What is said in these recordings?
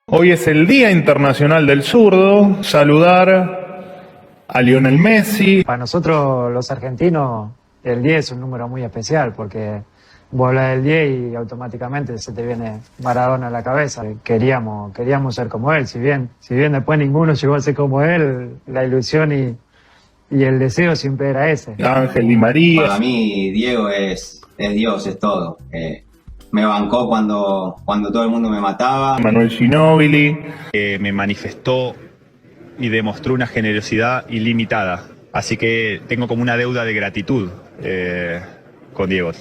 Hoy es el Día Internacional del Zurdo. Saludar a Lionel Messi. Para nosotros los argentinos el 10 es un número muy especial porque vos hablas del 10 y automáticamente se te viene Maradona a la cabeza. Queríamos ser como él, si bien después ninguno llegó a ser como él, la ilusión y el deseo siempre era ese. Ángel Di María. Para mí Diego es Dios, es todo. Me bancó cuando todo el mundo me mataba. Manuel Ginóbili. Me manifestó y demostró una generosidad ilimitada. Así que tengo como una deuda de gratitud con Diego.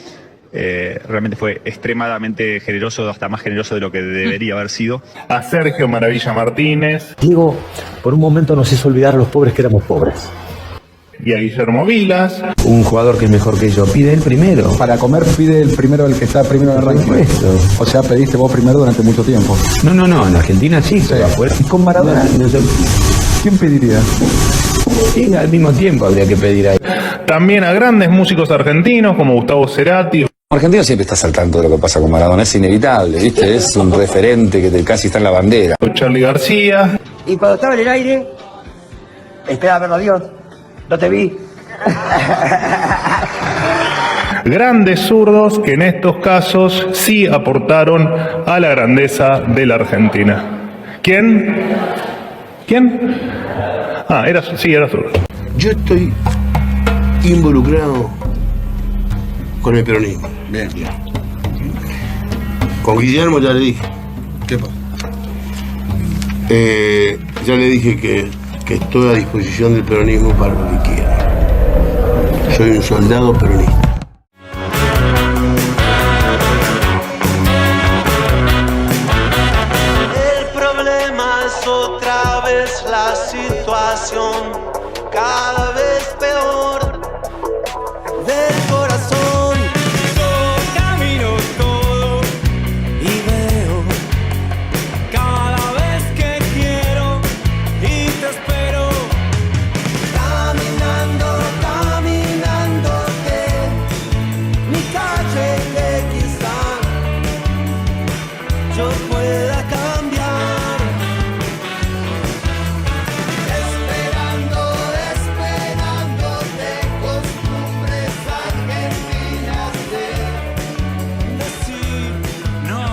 Realmente fue extremadamente generoso, hasta más generoso de lo que debería haber sido. A Sergio Maravilla Martínez. Diego, por un momento nos hizo olvidar a los pobres que éramos pobres. Y a Guillermo Vilas. Un jugador que es mejor que yo, pide el primero. Para comer pide el primero, el que está primero en el ranking. O sea, pediste vos primero durante mucho tiempo. No, en Argentina sí, pero afuera. Y con Maradona, ¿quién pediría? Sí, al mismo tiempo habría que pedir ahí. También a grandes músicos argentinos como Gustavo Cerati. Argentino siempre está saltando de lo que pasa con Maradona, es inevitable, ¿viste? Es un referente que casi está en la bandera. Charly García. Y cuando estaba en el aire, esperaba verlo a Dios. No te vi. Grandes zurdos que en estos casos sí aportaron a la grandeza de la Argentina. ¿Quién? Ah, era zurdo. Yo estoy involucrado con el peronismo. Bien. Con Guillermo ya le dije. ¿Qué pasa? Ya le dije que estoy a disposición del peronismo para lo que quiera. Soy un soldado peronista. El problema es otra vez la situación, cada vez peor del corazón. Yo camino todo y veo cada vez que quiero y te espero. Caminándote, mi calle que quizá yo pueda cambiar. Esperándote, costumbres argentinas de decir no.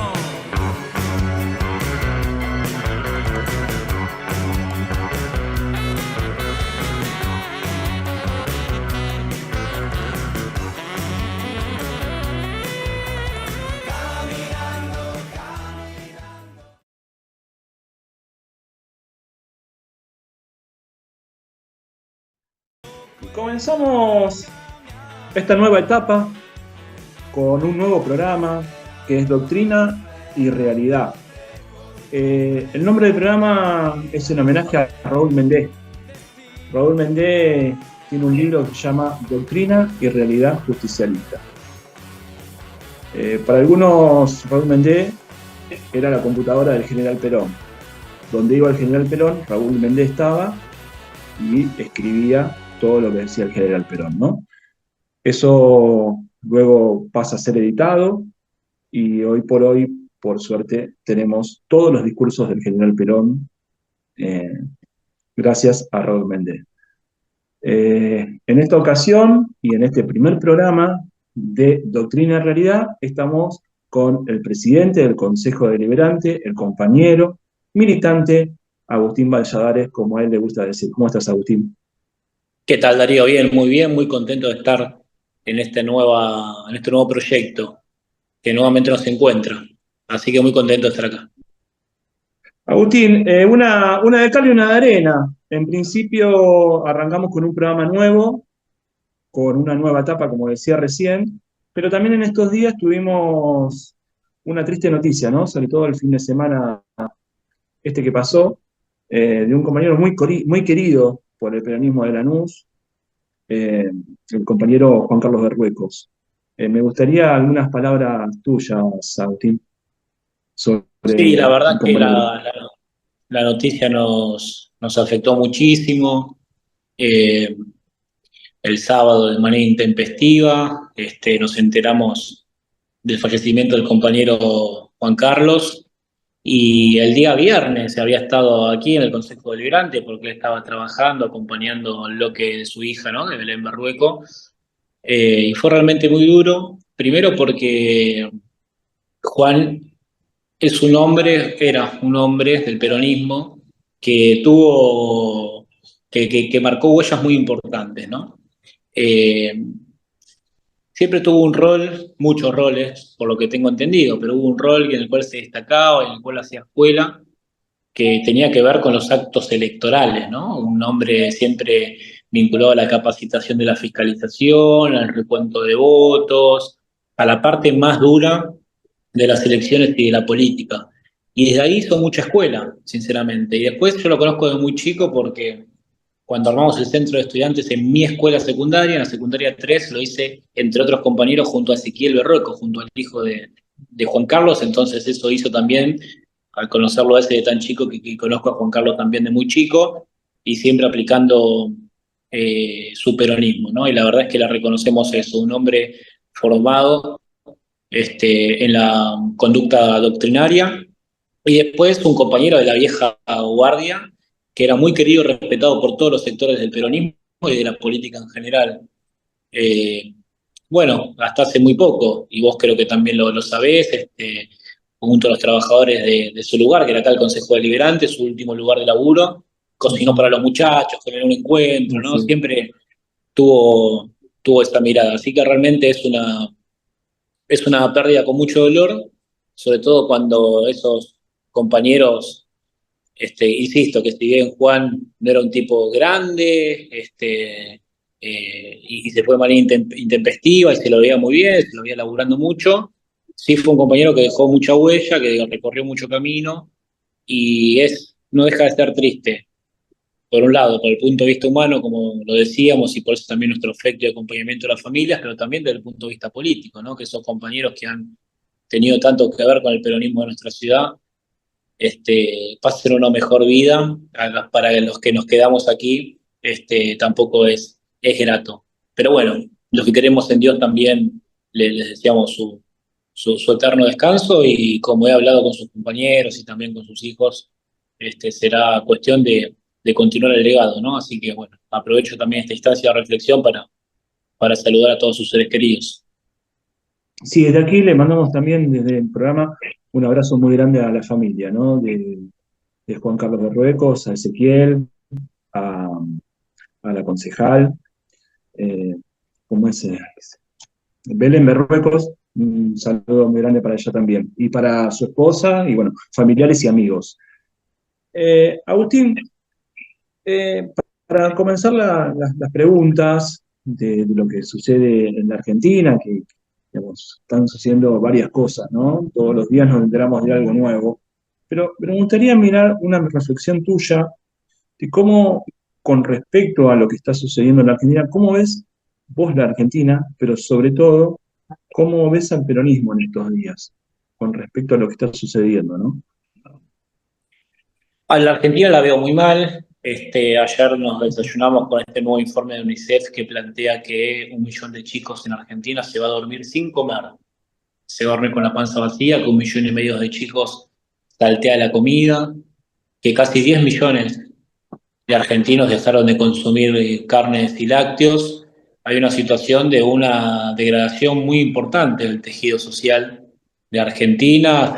Comenzamos esta nueva etapa con un nuevo programa que es Doctrina y Realidad. El nombre del programa es en homenaje a Raúl Mendés. Raúl Mendés tiene un libro que se llama Doctrina y Realidad Justicialista. Para algunos, Raúl Mendés era la computadora del general Perón. Donde iba el general Perón, Raúl Mendés estaba y escribía todo lo que decía el general Perón, ¿no? Eso luego pasa a ser editado y hoy por hoy, por suerte, tenemos todos los discursos del general Perón gracias a Raúl Mendés. En esta ocasión y en este primer programa de Doctrina y Realidad estamos con el presidente del Consejo Deliberante, el compañero, militante, Agustín Valladares, como a él le gusta decir. ¿Cómo estás, Agustín? ¿Qué tal, Darío? Bien, muy contento de estar en este nuevo proyecto que nuevamente nos encuentra. Así que muy contento de estar acá. Agustín, una de cal y una de arena. En principio arrancamos con un programa nuevo, con una nueva etapa, como decía recién, pero también en estos días tuvimos una triste noticia, ¿no? Sobre todo el fin de semana que pasó, de un compañero muy querido por el peronismo de Lanús, el compañero Juan Carlos Berruecos. Me gustaría algunas palabras tuyas, Agustín. Sí, la verdad que la noticia nos afectó muchísimo. El sábado de manera intempestiva nos enteramos del fallecimiento del compañero Juan Carlos. Y el día viernes había estado aquí en el Consejo Deliberante porque él estaba trabajando, acompañando lo que es su hija, ¿no? De Belén Berrueco. Y fue realmente muy duro, primero porque Juan era un hombre del peronismo que que marcó huellas muy importantes, ¿no? Eh, Siempre tuvo un rol, muchos roles, por lo que tengo entendido, pero hubo un rol en el cual se destacaba, en el cual hacía escuela, que tenía que ver con los actos electorales, ¿no? Un hombre siempre vinculado a la capacitación de la fiscalización, al recuento de votos, a la parte más dura de las elecciones y de la política. Y desde ahí hizo mucha escuela, sinceramente. Y después yo lo conozco de muy chico porque cuando armamos el centro de estudiantes en mi escuela secundaria, en la secundaria 3, lo hice entre otros compañeros junto a Ezequiel Berrueco, junto al hijo de Juan Carlos. Entonces eso hizo también, al conocerlo a ese de tan chico, que conozco a Juan Carlos también de muy chico, y siempre aplicando su peronismo, ¿no? Y la verdad es que le reconocemos eso, un hombre formado en la conducta doctrinaria, y después un compañero de la vieja guardia, que era muy querido y respetado por todos los sectores del peronismo y de la política en general. Bueno, hasta hace muy poco, y vos creo que también lo sabés, junto a los trabajadores de su lugar, que era acá el Consejo Deliberante, su último lugar de laburo, cocinó para los muchachos, generó un encuentro, ¿no? Sí. Siempre tuvo esta mirada. Así que realmente es una pérdida con mucho dolor, sobre todo cuando esos compañeros, insisto, que si bien Juan no era un tipo grande, y se fue de manera intempestiva y se lo veía muy bien, se lo veía laburando mucho, sí fue un compañero que dejó mucha huella, que recorrió mucho camino, y no deja de ser triste, por un lado, por el punto de vista humano, como lo decíamos, y por eso también nuestro afecto y acompañamiento a las familias, pero también desde el punto de vista político, ¿no? Que esos compañeros que han tenido tanto que ver con el peronismo de nuestra ciudad, pasen una mejor vida. Para los que nos quedamos aquí, tampoco es grato. Pero bueno, los que queremos en Dios también les deseamos su eterno descanso, y como he hablado con sus compañeros y también con sus hijos, será cuestión de continuar el legado, ¿no? Así que bueno, aprovecho también esta instancia de reflexión para saludar a todos sus seres queridos. Sí, desde aquí le mandamos también desde el programa un abrazo muy grande a la familia, ¿no? De Juan Carlos Berruecos, a Ezequiel, a la concejal, ¿cómo es? Belén Berruecos, un saludo muy grande para ella también, y para su esposa, y bueno, familiares y amigos. Agustín, para comenzar las preguntas de lo que sucede en la Argentina, que digamos, están sucediendo varias cosas, ¿no? Todos los días nos enteramos de algo nuevo, pero me gustaría mirar una reflexión tuya de cómo, con respecto a lo que está sucediendo en la Argentina, cómo ves vos la Argentina, pero sobre todo, cómo ves al peronismo en estos días, con respecto a lo que está sucediendo, ¿no? A la Argentina la veo muy mal. Ayer nos desayunamos con este nuevo informe de UNICEF que plantea que 1 millón de chicos en Argentina se va a dormir sin comer. Se va a dormir con la panza vacía, que 1,5 millones de chicos saltea la comida, que casi 10 millones de argentinos dejaron de consumir carnes y lácteos. Hay una situación de una degradación muy importante del tejido social de Argentina.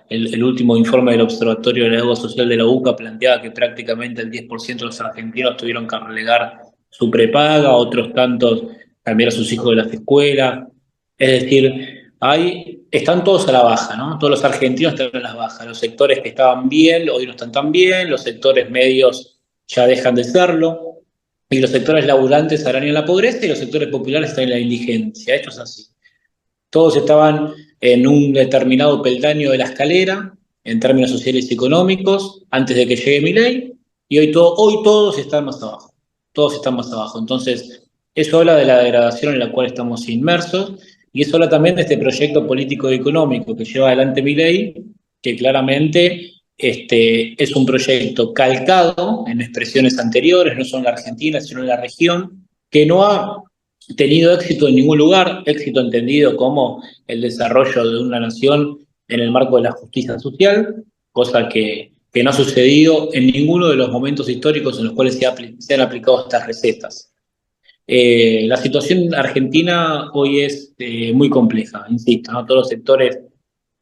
El último informe del Observatorio de la Deuda Social de la UCA planteaba que prácticamente el 10% de los argentinos tuvieron que relegar su prepaga, otros tantos cambiar a sus hijos de las escuelas. Es decir, están todos a la baja, ¿no? Todos los argentinos están a la baja. Los sectores que estaban bien hoy no están tan bien, los sectores medios ya dejan de serlo, y los sectores laburantes arañan la pobreza y los sectores populares están en la indigencia. Esto es así. Todos estaban en un determinado peldaño de la escalera, en términos sociales y económicos, antes de que llegue Milei, y hoy todos están más abajo. Todos están más abajo. Entonces, eso habla de la degradación en la cual estamos inmersos, y eso habla también de este proyecto político y económico que lleva adelante Milei, que claramente es un proyecto calcado en expresiones anteriores, no solo en la Argentina, sino en la región, que no ha tenido éxito en ningún lugar, éxito entendido como el desarrollo de una nación en el marco de la justicia social, cosa que no ha sucedido en ninguno de los momentos históricos en los cuales se han aplicado estas recetas. La situación argentina hoy es muy compleja, insisto, ¿no? Todos los sectores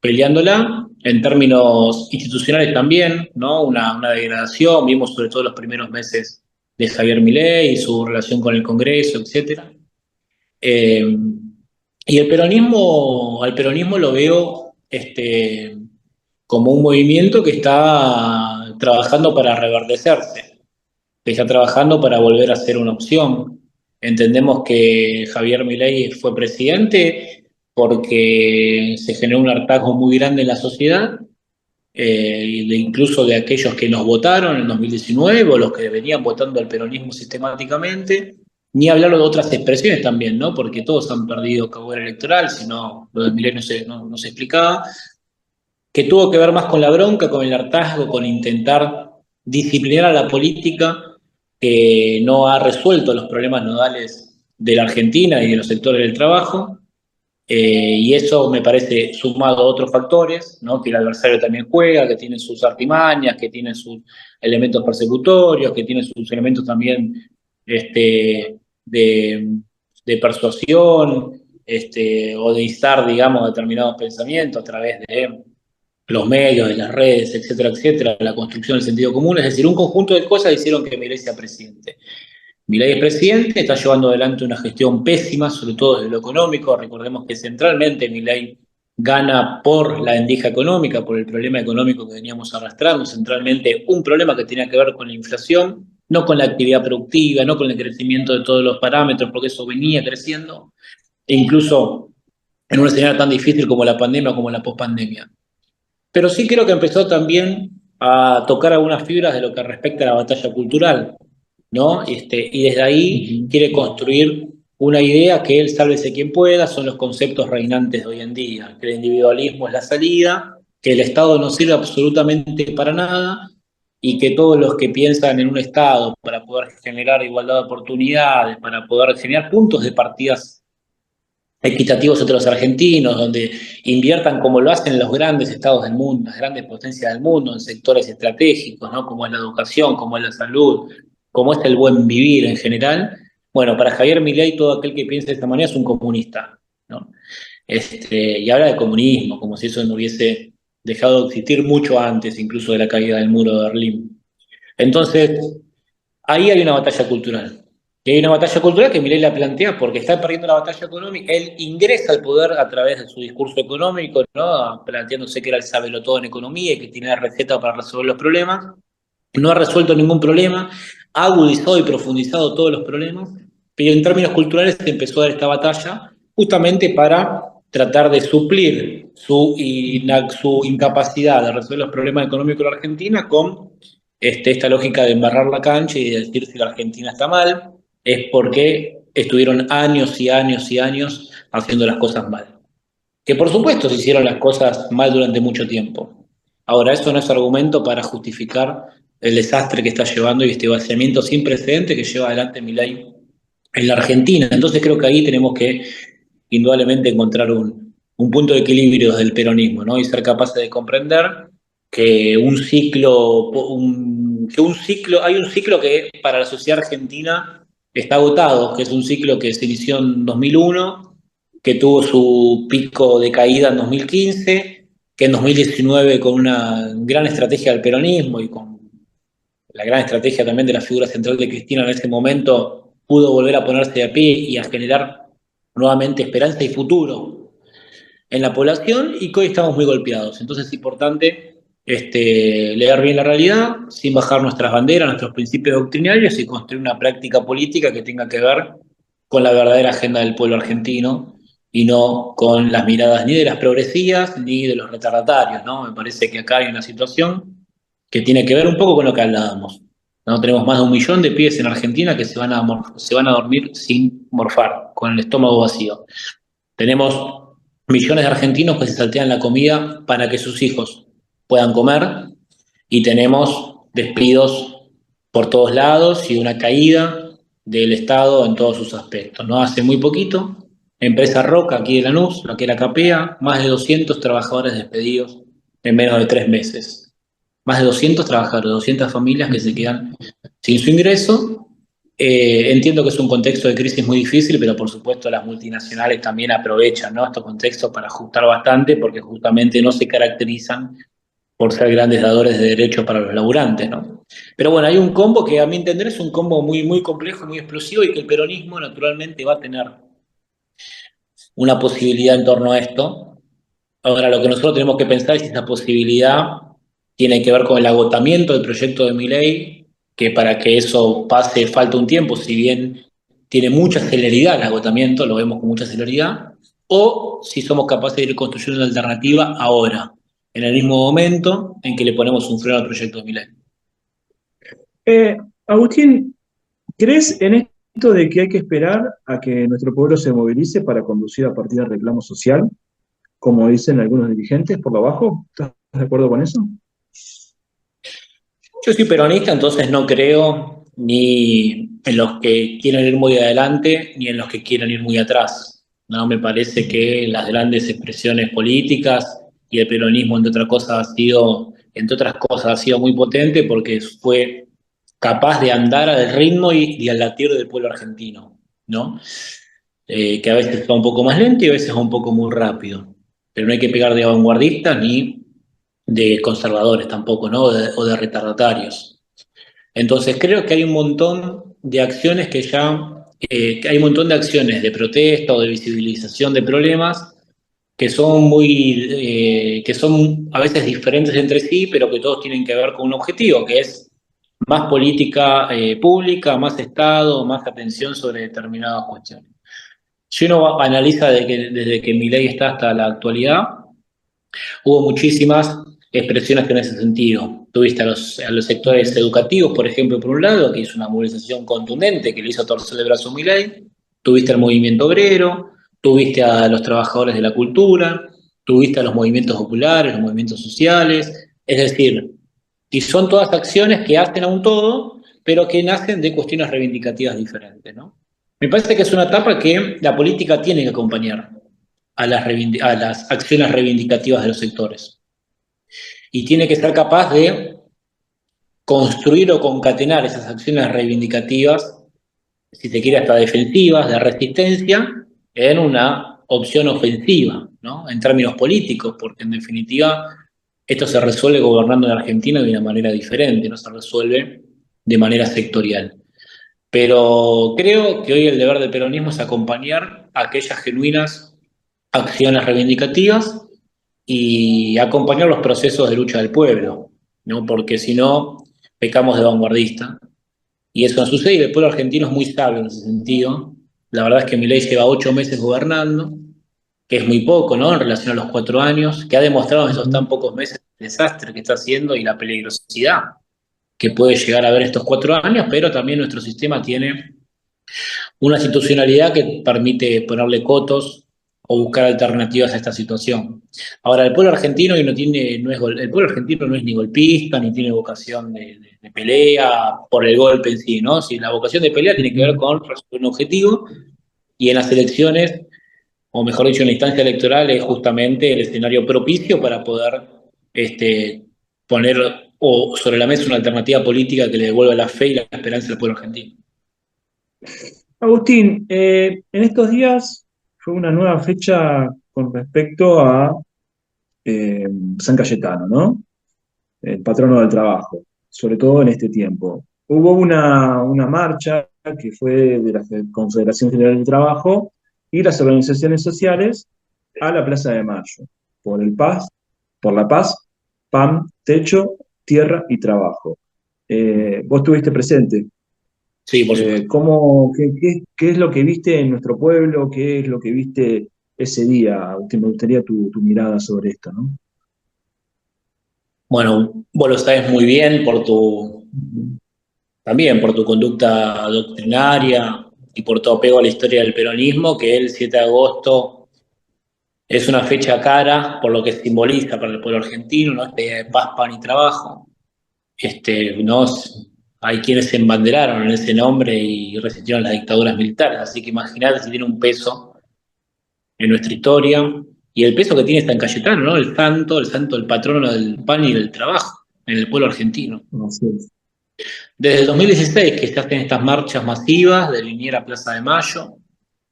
peleándola, en términos institucionales también, ¿no? Una degradación, vimos sobre todo los primeros meses de Javier Milei y su relación con el Congreso, etcétera. Y al peronismo lo veo como un movimiento que está trabajando para reverdecerse, que está trabajando para volver a ser una opción. Entendemos que Javier Milei fue presidente porque se generó un hartazgo muy grande en la sociedad, incluso de aquellos que nos votaron en 2019 o los que venían votando al peronismo sistemáticamente, ni hablar de otras expresiones también, ¿no? Porque todos han perdido poder electoral, si no, lo de Milei no se explicaba, que tuvo que ver más con la bronca, con el hartazgo, con intentar disciplinar a la política, que no ha resuelto los problemas nodales de la Argentina y de los sectores del trabajo, y eso me parece sumado a otros factores, ¿no? Que el adversario también juega, que tiene sus artimañas, que tiene sus elementos persecutorios, que tiene sus elementos también de persuasión, o de instar, digamos, determinados pensamientos a través de los medios, de las redes, etcétera, etcétera, la construcción del sentido común. Es decir, un conjunto de cosas hicieron que Milei sea presidente. Milei es presidente, está llevando adelante una gestión pésima, sobre todo desde lo económico. Recordemos que centralmente Milei gana por la endija económica, por el problema económico que veníamos arrastrando, centralmente un problema que tenía que ver con la inflación, no con la actividad productiva, no con el crecimiento de todos los parámetros, porque eso venía creciendo, e incluso en un escenario tan difícil como la pandemia o como la pospandemia. Pero sí creo que empezó también a tocar algunas fibras de lo que respecta a la batalla cultural, ¿no? Y desde ahí quiere construir una idea que el sálvese quien pueda, son los conceptos reinantes de hoy en día, que el individualismo es la salida, que el Estado no sirve absolutamente para nada, y que todos los que piensan en un Estado para poder generar igualdad de oportunidades, para poder generar puntos de partidas equitativos entre los argentinos, donde inviertan como lo hacen los grandes estados del mundo, las grandes potencias del mundo, en sectores estratégicos, ¿no? Como es la educación, como es la salud, como es el buen vivir en general. Bueno, para Javier Milei, todo aquel que piense de esta manera es un comunista, ¿no? Y habla de comunismo, como si eso no hubiese dejado de existir mucho antes, incluso de la caída del muro de Berlín. Entonces, ahí hay una batalla cultural. Y hay una batalla cultural que Milei la plantea porque está perdiendo la batalla económica. Él ingresa al poder a través de su discurso económico, ¿no? Planteándose que era el sabelotodo en economía y que tiene la receta para resolver los problemas. No ha resuelto ningún problema, ha agudizado y profundizado todos los problemas, pero en términos culturales se empezó a dar esta batalla justamente para tratar de suplir su incapacidad de resolver los problemas económicos de la Argentina con esta lógica de embarrar la cancha y de decir si la Argentina está mal, es porque estuvieron años y años y años haciendo las cosas mal. Que por supuesto se hicieron las cosas mal durante mucho tiempo. Ahora, eso no es argumento para justificar el desastre que está llevando y este vaciamiento sin precedente que lleva adelante Milei en la Argentina. Entonces creo que ahí tenemos que indudablemente encontrar un punto de equilibrio desde el peronismo, ¿no? Y ser capaces de comprender que hay un ciclo que para la sociedad argentina está agotado, que es un ciclo que se inició en 2001, que tuvo su pico de caída en 2015, que en 2019 con una gran estrategia del peronismo y con la gran estrategia también de la figura central de Cristina en ese momento, pudo volver a ponerse de pie y a generar nuevamente esperanza y futuro en la población, y que hoy estamos muy golpeados. Entonces es importante leer bien la realidad, sin bajar nuestras banderas, nuestros principios doctrinarios, y construir una práctica política que tenga que ver con la verdadera agenda del pueblo argentino y no con las miradas ni de las progresivas ni de los retardatarios, ¿no? Me parece que acá hay una situación que tiene que ver un poco con lo que hablábamos, ¿no? Tenemos más de 1 millón de pibes en Argentina que se van a dormir sin morfar, con el estómago vacío. Tenemos millones de argentinos que se saltean la comida para que sus hijos puedan comer, y tenemos despidos por todos lados y una caída del Estado en todos sus aspectos, ¿no? Hace muy poquito, empresa Roca, aquí de Lanús, la que la capea, más de 200 trabajadores despedidos en menos de 3 meses. Más de 200 trabajadores, 200 familias que se quedan sin su ingreso. Entiendo que es un contexto de crisis muy difícil, pero por supuesto las multinacionales también aprovechan, ¿no?, estos contextos para ajustar bastante, porque justamente no se caracterizan por ser grandes dadores de derechos para los laburantes, ¿no? Pero bueno, hay un combo que a mi entender es un combo muy, muy complejo, muy explosivo, y que el peronismo naturalmente va a tener una posibilidad en torno a esto. Ahora, lo que nosotros tenemos que pensar es si esa posibilidad tiene que ver con el agotamiento del proyecto de Milei, que para que eso pase falta un tiempo, si bien tiene mucha celeridad el agotamiento, lo vemos con mucha celeridad, o si somos capaces de ir construyendo una alternativa ahora, en el mismo momento en que le ponemos un freno al proyecto de Milei. Agustín, ¿crees en esto de que hay que esperar a que nuestro pueblo se movilice para conducir a partir del reclamo social, como dicen algunos dirigentes por lo bajo? ¿Estás de acuerdo con eso? Yo soy peronista, entonces no creo ni en los que quieren ir muy adelante ni en los que quieren ir muy atrás. No me parece que las grandes expresiones políticas y el peronismo, entre otras cosas, ha sido muy potente porque fue capaz de andar al ritmo y al latir del pueblo argentino, ¿no? Que a veces va un poco más lento y a veces va un poco muy rápido. Pero no hay que pegar de vanguardistas ni de conservadores tampoco, ¿no? O de retardatarios. Entonces creo que hay un montón de acciones que hay un montón de acciones de protesta o de visibilización de problemas que son que son a veces diferentes entre sí, pero que todos tienen que ver con un objetivo, que es más política pública, más Estado, más atención sobre determinadas cuestiones. Si uno analiza desde que Milei está hasta la actualidad, hubo muchísimas expresiones en ese sentido. Tuviste a los sectores educativos, por ejemplo, por un lado, que hizo una movilización contundente que le hizo torcer el brazo a Milei. Tuviste al movimiento obrero, tuviste a los trabajadores de la cultura, tuviste a los movimientos populares, los movimientos sociales. Es decir, y son todas acciones que hacen a un todo, pero que nacen de cuestiones reivindicativas diferentes, ¿no? Me parece que es una etapa que la política tiene que acompañar a las acciones reivindicativas de los sectores. Y tiene que ser capaz de construir o concatenar esas acciones reivindicativas, si se quiere hasta defensivas, de resistencia, en una opción ofensiva, ¿no?, en términos políticos, porque en definitiva esto se resuelve gobernando en Argentina de una manera diferente, no se resuelve de manera sectorial. Pero creo que hoy el deber del peronismo es acompañar a aquellas genuinas acciones reivindicativas y acompañar los procesos de lucha del pueblo, ¿no? Porque si no, pecamos de vanguardista. Y eso no sucede, y el pueblo argentino es muy sabio en ese sentido. La verdad es que Milei lleva 8 meses gobernando, que es muy poco, ¿no?, en relación a los 4 años, que ha demostrado en esos tan pocos meses el desastre que está haciendo y la peligrosidad que puede llegar a haber estos 4 años, pero también nuestro sistema tiene una institucionalidad que permite ponerle cotos o buscar alternativas a esta situación. Ahora, el pueblo argentino el pueblo argentino no es ni golpista, ni tiene vocación de pelea por el golpe en sí, ¿no? Si la vocación de pelea tiene que ver con resolver un objetivo, y en las elecciones, o mejor dicho, en la instancia electoral, es justamente el escenario propicio para poder poner sobre la mesa una alternativa política que le devuelva la fe y la esperanza al pueblo argentino. Agustín, en estos días fue una nueva fecha con respecto a San Cayetano, ¿no? El patrono del trabajo, sobre todo en este tiempo. Hubo una marcha que fue de la Confederación General del Trabajo y las organizaciones sociales a la Plaza de Mayo, por la paz, pan, techo, tierra y trabajo. Vos estuviste presente. Sí, por supuesto. ¿Qué es lo que viste en nuestro pueblo? ¿Qué es lo que viste ese día? Me gustaría tu mirada sobre esto, ¿no? Bueno, vos lo sabés muy bien también por tu conducta doctrinaria y por tu apego a la historia del peronismo, que el 7 de agosto es una fecha cara por lo que simboliza para el pueblo argentino, ¿no? De paz, pan y trabajo. ¿No? hay quienes se embanderaron en ese nombre y resistieron las dictaduras militares. Así que imagínate si tiene un peso en nuestra historia, y el peso que tiene San Cayetano, ¿no? El santo, el patrono del pan y del trabajo en el pueblo argentino. Así es. Desde el 2016 que se hacen estas marchas masivas de Liniers a Plaza de Mayo,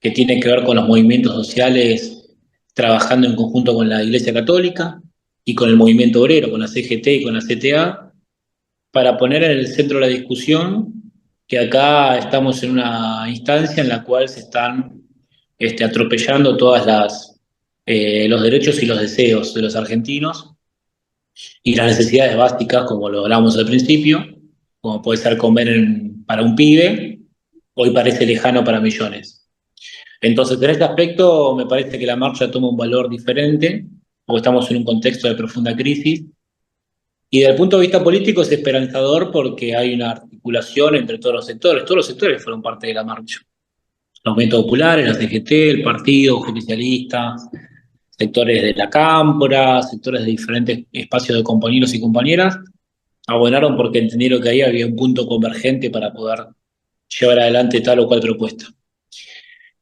que tienen que ver con los movimientos sociales trabajando en conjunto con la Iglesia Católica y con el movimiento obrero, con la CGT y con la CTA, para poner en el centro de la discusión que acá estamos en una instancia en la cual se están atropellando todas los derechos y los deseos de los argentinos y las necesidades básicas, como lo hablamos al principio, como puede ser comer para un pibe, hoy parece lejano para millones. Entonces, en este aspecto, me parece que la marcha toma un valor diferente, porque estamos en un contexto de profunda crisis, y desde el punto de vista político es esperanzador porque hay una articulación entre todos los sectores fueron parte de la marcha. Los movimientos populares, la CGT, el partido justicialista, sectores de la cámpora, sectores de diferentes espacios de compañeros y compañeras, abonaron porque entendieron que ahí había un punto convergente para poder llevar adelante tal o cual propuesta.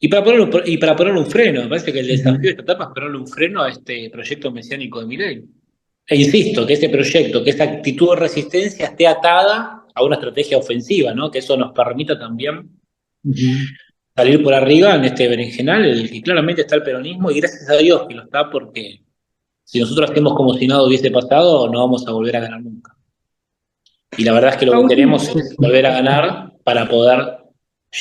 Y para ponerle un freno, me parece que el desafío de esta etapa es ponerle un freno a este proyecto mesiánico de Milei. E insisto, que este proyecto, que esta actitud de resistencia esté atada a una estrategia ofensiva, ¿no? Que eso nos permita también salir por arriba en este berenjenal, en el que claramente está el peronismo, y gracias a Dios que lo está, porque si nosotros hacemos como si nada hubiese pasado, no vamos a volver a ganar nunca. Y la verdad es que lo que queremos es volver a ganar para poder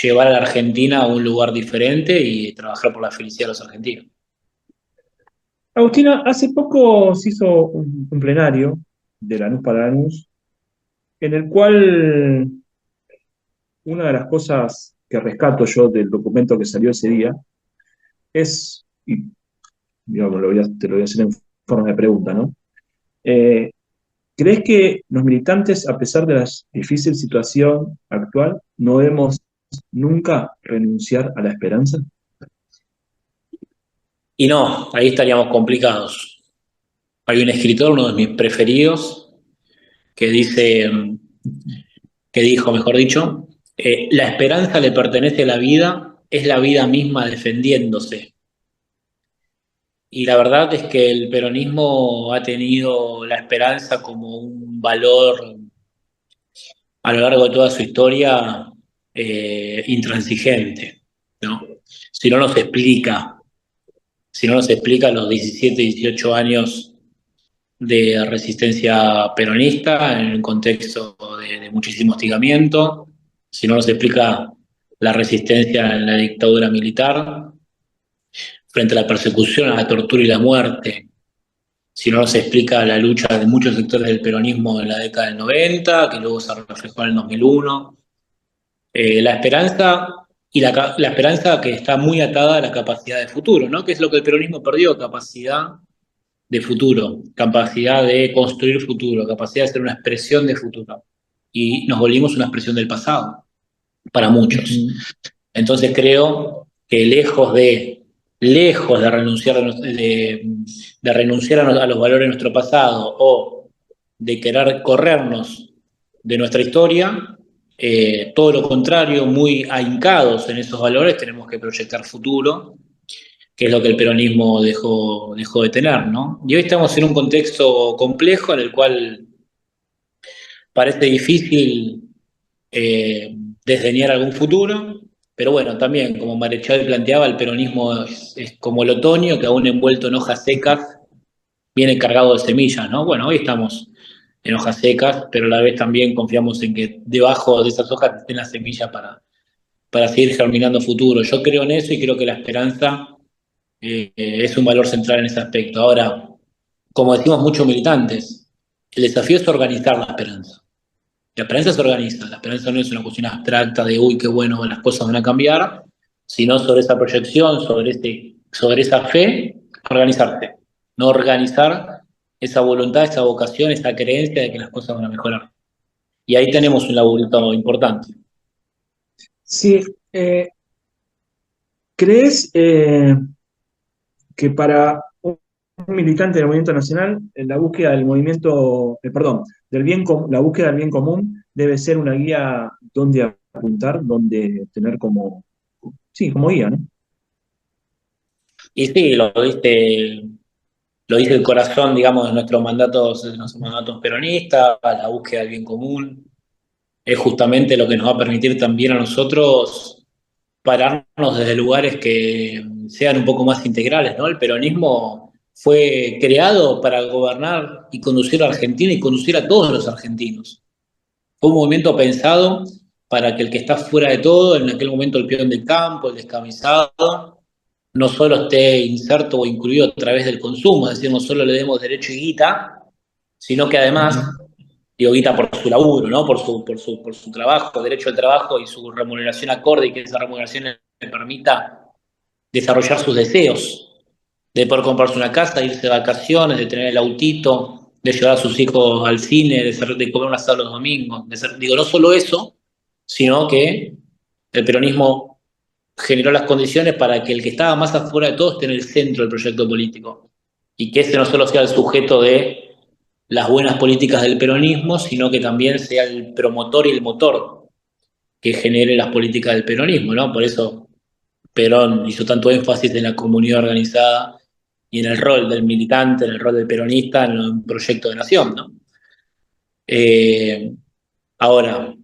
llevar a la Argentina a un lugar diferente y trabajar por la felicidad de los argentinos. Agustina, hace poco se hizo un plenario de Lanús para Lanús, en el cual una de las cosas que rescato yo del documento que salió ese día es, y digamos, te lo voy a hacer en forma de pregunta, ¿no? ¿Crees que los militantes, a pesar de la difícil situación actual, no debemos nunca renunciar a la esperanza? Y no, ahí estaríamos complicados. Hay un escritor, uno de mis preferidos, que dijo, mejor dicho, la esperanza le pertenece a la vida, es la vida misma defendiéndose. Y la verdad es que el peronismo ha tenido la esperanza como un valor a lo largo de toda su historia intransigente, ¿no? Si no nos explica los 17, 18 años de resistencia peronista en un contexto de muchísimo hostigamiento, si no nos explica la resistencia en la dictadura militar, frente a la persecución, a la tortura y la muerte, si no nos explica la lucha de muchos sectores del peronismo en la década del 90, que luego se reflejó en el 2001, la esperanza y la esperanza que está muy atada a la capacidad de futuro, ¿no? Que es lo que el peronismo perdió, capacidad de futuro, capacidad de construir futuro, capacidad de ser una expresión de futuro. Y nos volvimos una expresión del pasado, para muchos. Entonces creo que lejos de renunciar a los valores de nuestro pasado o de querer corrernos de nuestra historia, todo lo contrario, muy ahincados en esos valores, tenemos que proyectar futuro, que es lo que el peronismo dejó de tener, ¿no? Y hoy estamos en un contexto complejo en el cual parece difícil desdeñar algún futuro, pero bueno, también, como Marechal planteaba, el peronismo es como el otoño, que aún envuelto en hojas secas, viene cargado de semillas, ¿no? Bueno, hoy estamos en hojas secas, pero a la vez también confiamos en que debajo de esas hojas estén las semillas para seguir germinando futuro. Yo creo en eso y creo que la esperanza es un valor central en ese aspecto. Ahora, como decimos muchos militantes, el desafío es organizar la esperanza. La esperanza se organiza, la esperanza no es una cuestión abstracta de uy, qué bueno, las cosas van a cambiar, sino sobre esa proyección, sobre esa fe, organizarse. No organizar esa voluntad, esa vocación, esa creencia de que las cosas van a mejorar. Y ahí tenemos un laburo importante. Sí, ¿crees que para un militante del movimiento nacional, la búsqueda del movimiento, la búsqueda del bien común debe ser una guía donde apuntar, donde tener como, sí, como guía, ¿no? Y sí, lo dice el corazón, digamos, de nuestros mandatos peronistas, la búsqueda del bien común. Es justamente lo que nos va a permitir también a nosotros pararnos desde lugares que sean un poco más integrales, ¿no? El peronismo fue creado para gobernar y conducir a Argentina y conducir a todos los argentinos. Fue un movimiento pensado para que el que está fuera de todo, en aquel momento el peón del campo, el descamisado, no solo esté inserto o incluido a través del consumo, es decir, no solo le demos derecho y guita, sino que además, digo guita por su laburo, ¿no? Por su trabajo, derecho al trabajo y su remuneración acorde, y que esa remuneración le permita desarrollar sus deseos, de poder comprarse una casa, de irse de vacaciones, de tener el autito, de llevar a sus hijos al cine, de comer un asado los domingos. Digo, no solo eso, sino que el peronismo generó las condiciones para que el que estaba más afuera de todo esté en el centro del proyecto político. Y que ese no solo sea el sujeto de las buenas políticas del peronismo, sino que también sea el promotor y el motor que genere las políticas del peronismo, ¿no? Por eso Perón hizo tanto énfasis en la comunidad organizada y en el rol del militante, en el rol del peronista, en un proyecto de nación, ¿no? Ahora,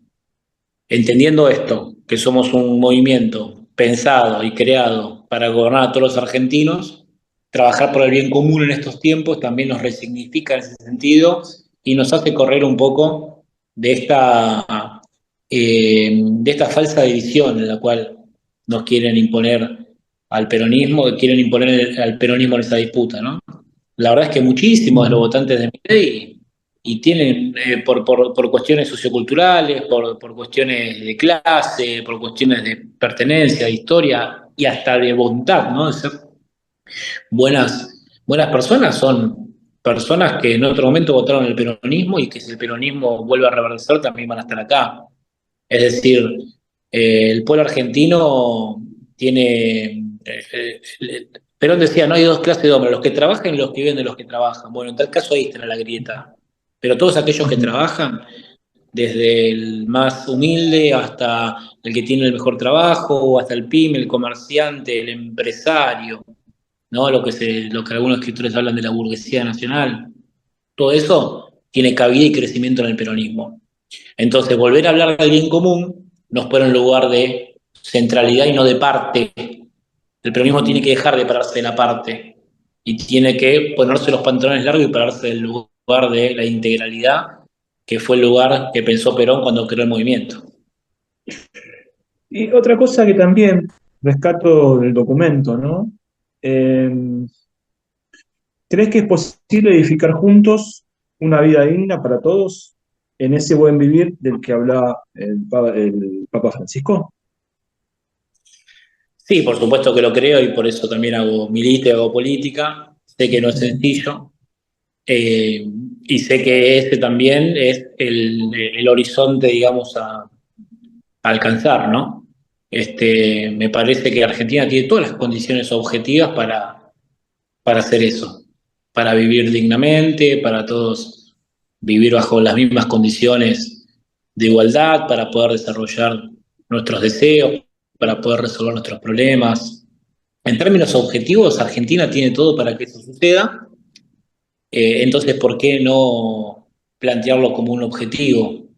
entendiendo esto, que somos un movimiento pensado y creado para gobernar a todos los argentinos, trabajar por el bien común en estos tiempos también nos resignifica en ese sentido y nos hace correr un poco de esta falsa división en la cual nos quieren imponer al peronismo, que quieren imponer al peronismo en esa disputa, ¿no? La verdad es que muchísimos de los votantes de Milei y tienen, por cuestiones socioculturales, por cuestiones de clase, por cuestiones de pertenencia, de historia y hasta de voluntad, ¿no? De ser buenas personas, son personas que en otro momento votaron el peronismo y que si el peronismo vuelve a reverdecer también van a estar acá. Es decir, el pueblo argentino tiene... Perón decía, no hay dos clases de hombres, los que trabajan y los que viven de los que trabajan. Bueno, en tal caso ahí está la grieta. Pero todos aquellos que trabajan, desde el más humilde hasta el que tiene el mejor trabajo, hasta el pyme, el comerciante, el empresario, ¿no? Lo que algunos escritores hablan de la burguesía nacional, todo eso tiene cabida y crecimiento en el peronismo. Entonces, volver a hablar del bien común nos pone en lugar de centralidad y no de parte. El peronismo tiene que dejar de pararse de la parte y tiene que ponerse los pantalones largos y pararse del lugar de la integralidad, que fue el lugar que pensó Perón cuando creó el movimiento. Y otra cosa que también rescato del documento, ¿no? ¿Crees que es posible edificar juntos una vida digna para todos en ese buen vivir del que hablaba el Papa Francisco? Sí, por supuesto que lo creo y por eso también milito y hago política. Sé que no es sencillo y sé que ese también es el horizonte, digamos, a alcanzar, ¿no? Me parece que Argentina tiene todas las condiciones objetivas para hacer eso, para vivir dignamente, para todos vivir bajo las mismas condiciones de igualdad, para poder desarrollar nuestros deseos, para poder resolver nuestros problemas. En términos objetivos, Argentina tiene todo para que eso suceda. Entonces, ¿por qué no plantearlo como un objetivo?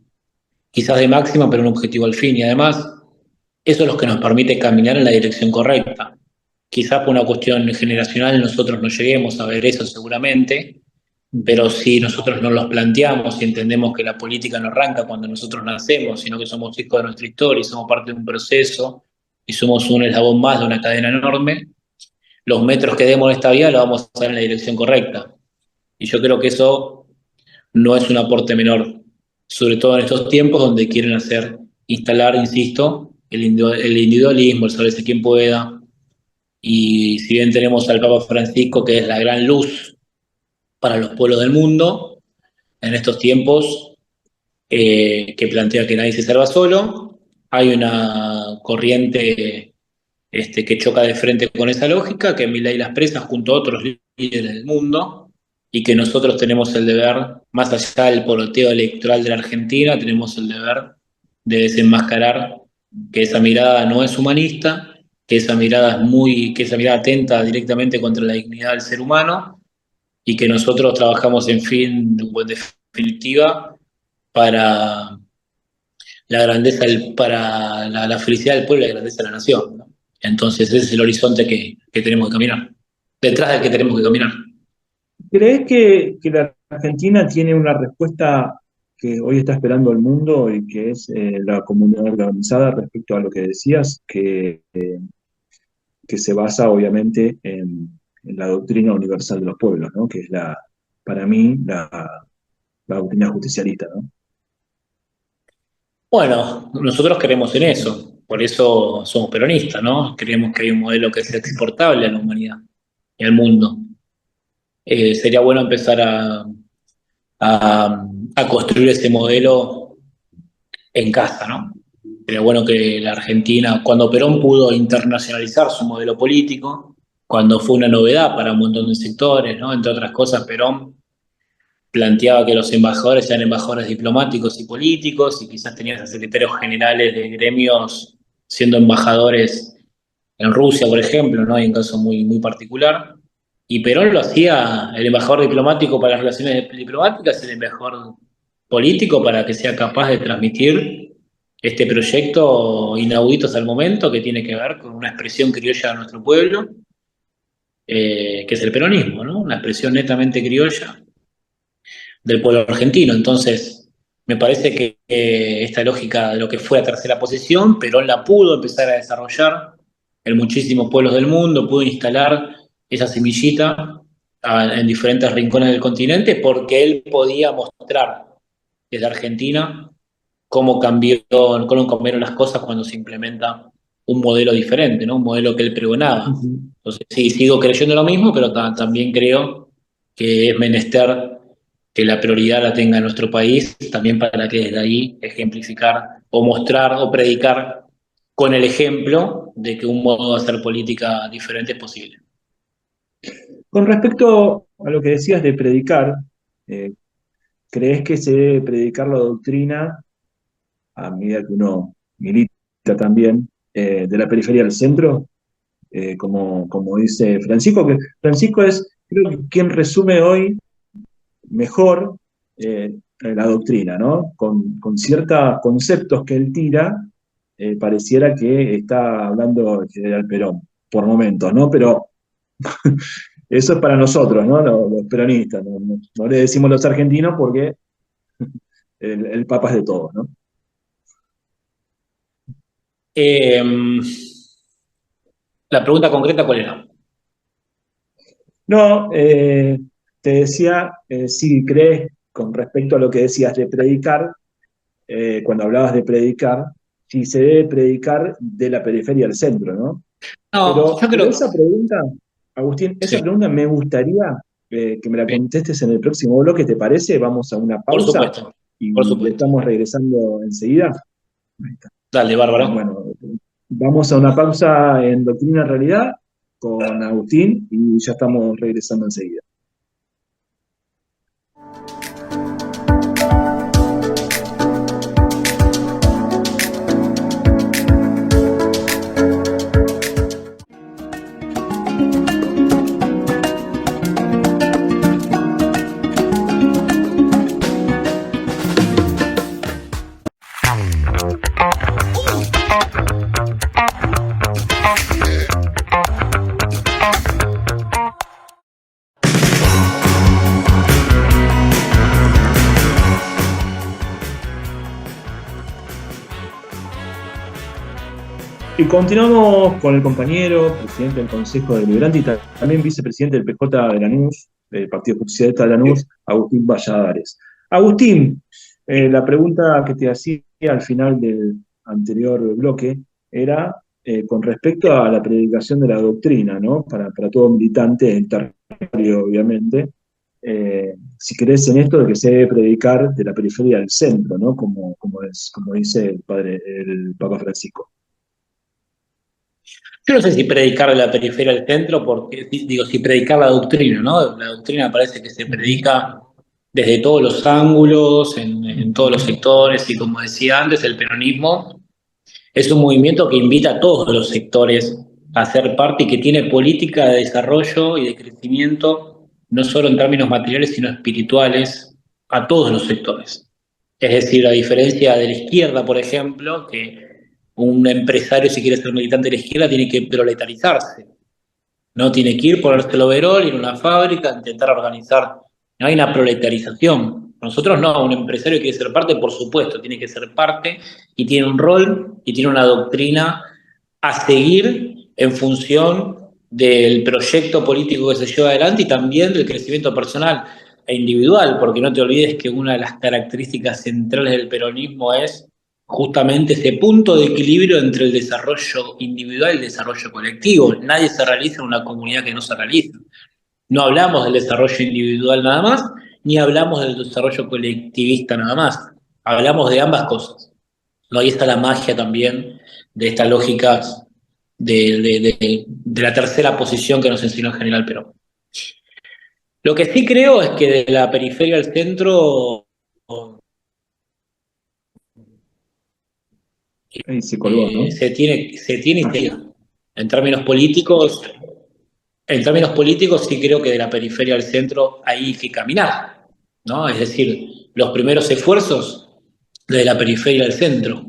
Quizás de máxima, pero un objetivo al fin. Y además, eso es lo que nos permite caminar en la dirección correcta. Quizás por una cuestión generacional nosotros no lleguemos a ver eso seguramente, pero si nosotros nos los planteamos y entendemos que la política no arranca cuando nosotros nacemos, sino que somos hijos de nuestra historia y somos parte de un proceso y somos un eslabón más de una cadena enorme, los metros que demos en esta vía los vamos a dar en la dirección correcta. Y yo creo que eso no es un aporte menor, sobre todo en estos tiempos donde quieren instalar, insisto, el individualismo, el sálvese quien pueda. Y si bien tenemos al Papa Francisco, que es la gran luz para los pueblos del mundo, en estos tiempos que plantea que nadie se salva solo, hay una corriente que choca de frente con esa lógica, que Milei la expresa junto a otros líderes del mundo, y que nosotros tenemos el deber, más allá del poroteo electoral de la Argentina, tenemos el deber de desenmascarar que esa mirada no es humanista, que esa mirada atenta directamente contra la dignidad del ser humano y que nosotros trabajamos en definitiva para la grandeza, para la felicidad del pueblo y la grandeza de la nación, ¿no? Entonces ese es el horizonte que tenemos que caminar, detrás del que tenemos que caminar. ¿Crees que la Argentina tiene una respuesta que hoy está esperando el mundo y que es la comunidad organizada respecto a lo que decías, que se basa obviamente en la doctrina universal de los pueblos, ¿no? Que es para mí, la doctrina justicialista, ¿no? Bueno, nosotros creemos en eso, por eso somos peronistas, ¿no? Creemos que hay un modelo que sea exportable a la humanidad y al mundo. Sería bueno empezar a construir ese modelo en casa, ¿no? Sería bueno que la Argentina, cuando Perón pudo internacionalizar su modelo político, cuando fue una novedad para un montón de sectores, ¿no? Entre otras cosas, Perón planteaba que los embajadores eran embajadores diplomáticos y políticos, y quizás tenías a secretarios generales de gremios siendo embajadores en Rusia, por ejemplo, ¿no? Hay un caso muy, muy particular. Y Perón lo hacía el embajador diplomático para las relaciones diplomáticas, el embajador político para que sea capaz de transmitir este proyecto inaudito hasta el momento, que tiene que ver con una expresión criolla de nuestro pueblo, que es el peronismo, ¿no? Una expresión netamente criolla del pueblo argentino. Entonces, me parece que esta lógica de lo que fue la tercera posición, Perón la pudo empezar a desarrollar en muchísimos pueblos del mundo, pudo instalar esa semillita en diferentes rincones del continente, porque él podía mostrar desde Argentina cómo cambiaron las cosas cuando se implementa un modelo diferente, ¿no? Un modelo que él pregonaba. Entonces, sí, sigo creyendo lo mismo, pero también creo que es menester que la prioridad la tenga nuestro país, también para que desde ahí ejemplificar o mostrar o predicar con el ejemplo de que un modo de hacer política diferente es posible. Con respecto a lo que decías de predicar, ¿crees que se debe predicar la doctrina a medida que uno milita también de la periferia al centro? Como dice Francisco, que Francisco es, creo que quien resume hoy mejor la doctrina, ¿no? Con ciertos conceptos que él tira, pareciera que está hablando el general Perón, por momentos, ¿no? Pero eso es para nosotros, ¿no? Los peronistas, no le decimos los argentinos porque el Papa es de todos, ¿no? La pregunta concreta, ¿cuál era? No, te decía, si crees, con respecto a lo que decías de predicar, cuando hablabas de predicar, si se debe predicar de la periferia al centro, ¿no? No, yo Pero creo esa pregunta, Agustín, esa sí, pregunta me gustaría que me la sí, contestes en el próximo bloque, ¿te parece? Vamos a una por pausa supuesto, y por supuesto. estamos regresando enseguida. Ahí está. Dale, Bárbara. Bueno, vamos a una pausa en Doctrina Realidad con Agustín y ya estamos regresando enseguida. Y continuamos con el compañero, presidente del Consejo Deliberante y también vicepresidente del PJ de Lanús, del Partido Justicialista de Lanús, Agustín Valladares. Agustín, la pregunta que te hacía al final del anterior bloque era con respecto a la predicación de la doctrina, ¿no? Para todo militante en territorio, obviamente. Si crees en esto de que se debe predicar de la periferia al centro, ¿no? Como dice el Papa Francisco. Yo no sé si predicar la periferia al centro, porque digo, si predicar la doctrina, ¿no? La doctrina parece que se predica desde todos los ángulos, en todos los sectores, y como decía antes, el peronismo es un movimiento que invita a todos los sectores a ser parte y que tiene política de desarrollo y de crecimiento, no solo en términos materiales, sino espirituales, a todos los sectores. Es decir, a diferencia de la izquierda, por ejemplo, que un empresario, si quiere ser militante de la izquierda, tiene que proletarizarse. No tiene que ir, ponerse el overol, ir a una fábrica, intentar organizar. No hay una proletarización. Nosotros no, un empresario quiere ser parte, por supuesto, tiene que ser parte y tiene un rol y tiene una doctrina a seguir en función del proyecto político que se lleva adelante y también del crecimiento personal e individual, porque no te olvides que una de las características centrales del peronismo es justamente ese punto de equilibrio entre el desarrollo individual y el desarrollo colectivo. Nadie se realiza en una comunidad que no se realiza. No hablamos del desarrollo individual nada más, ni hablamos del desarrollo colectivista nada más. Hablamos de ambas cosas. ¿No? Ahí está la magia también de estas lógicas de la tercera posición que nos enseñó el general Perón. Lo que sí creo es que de la periferia al centro Se colgó, ¿no? se tiene idea. En términos políticos sí creo que de la periferia al centro hay que caminar, ¿no? Es decir, los primeros esfuerzos de la periferia al centro.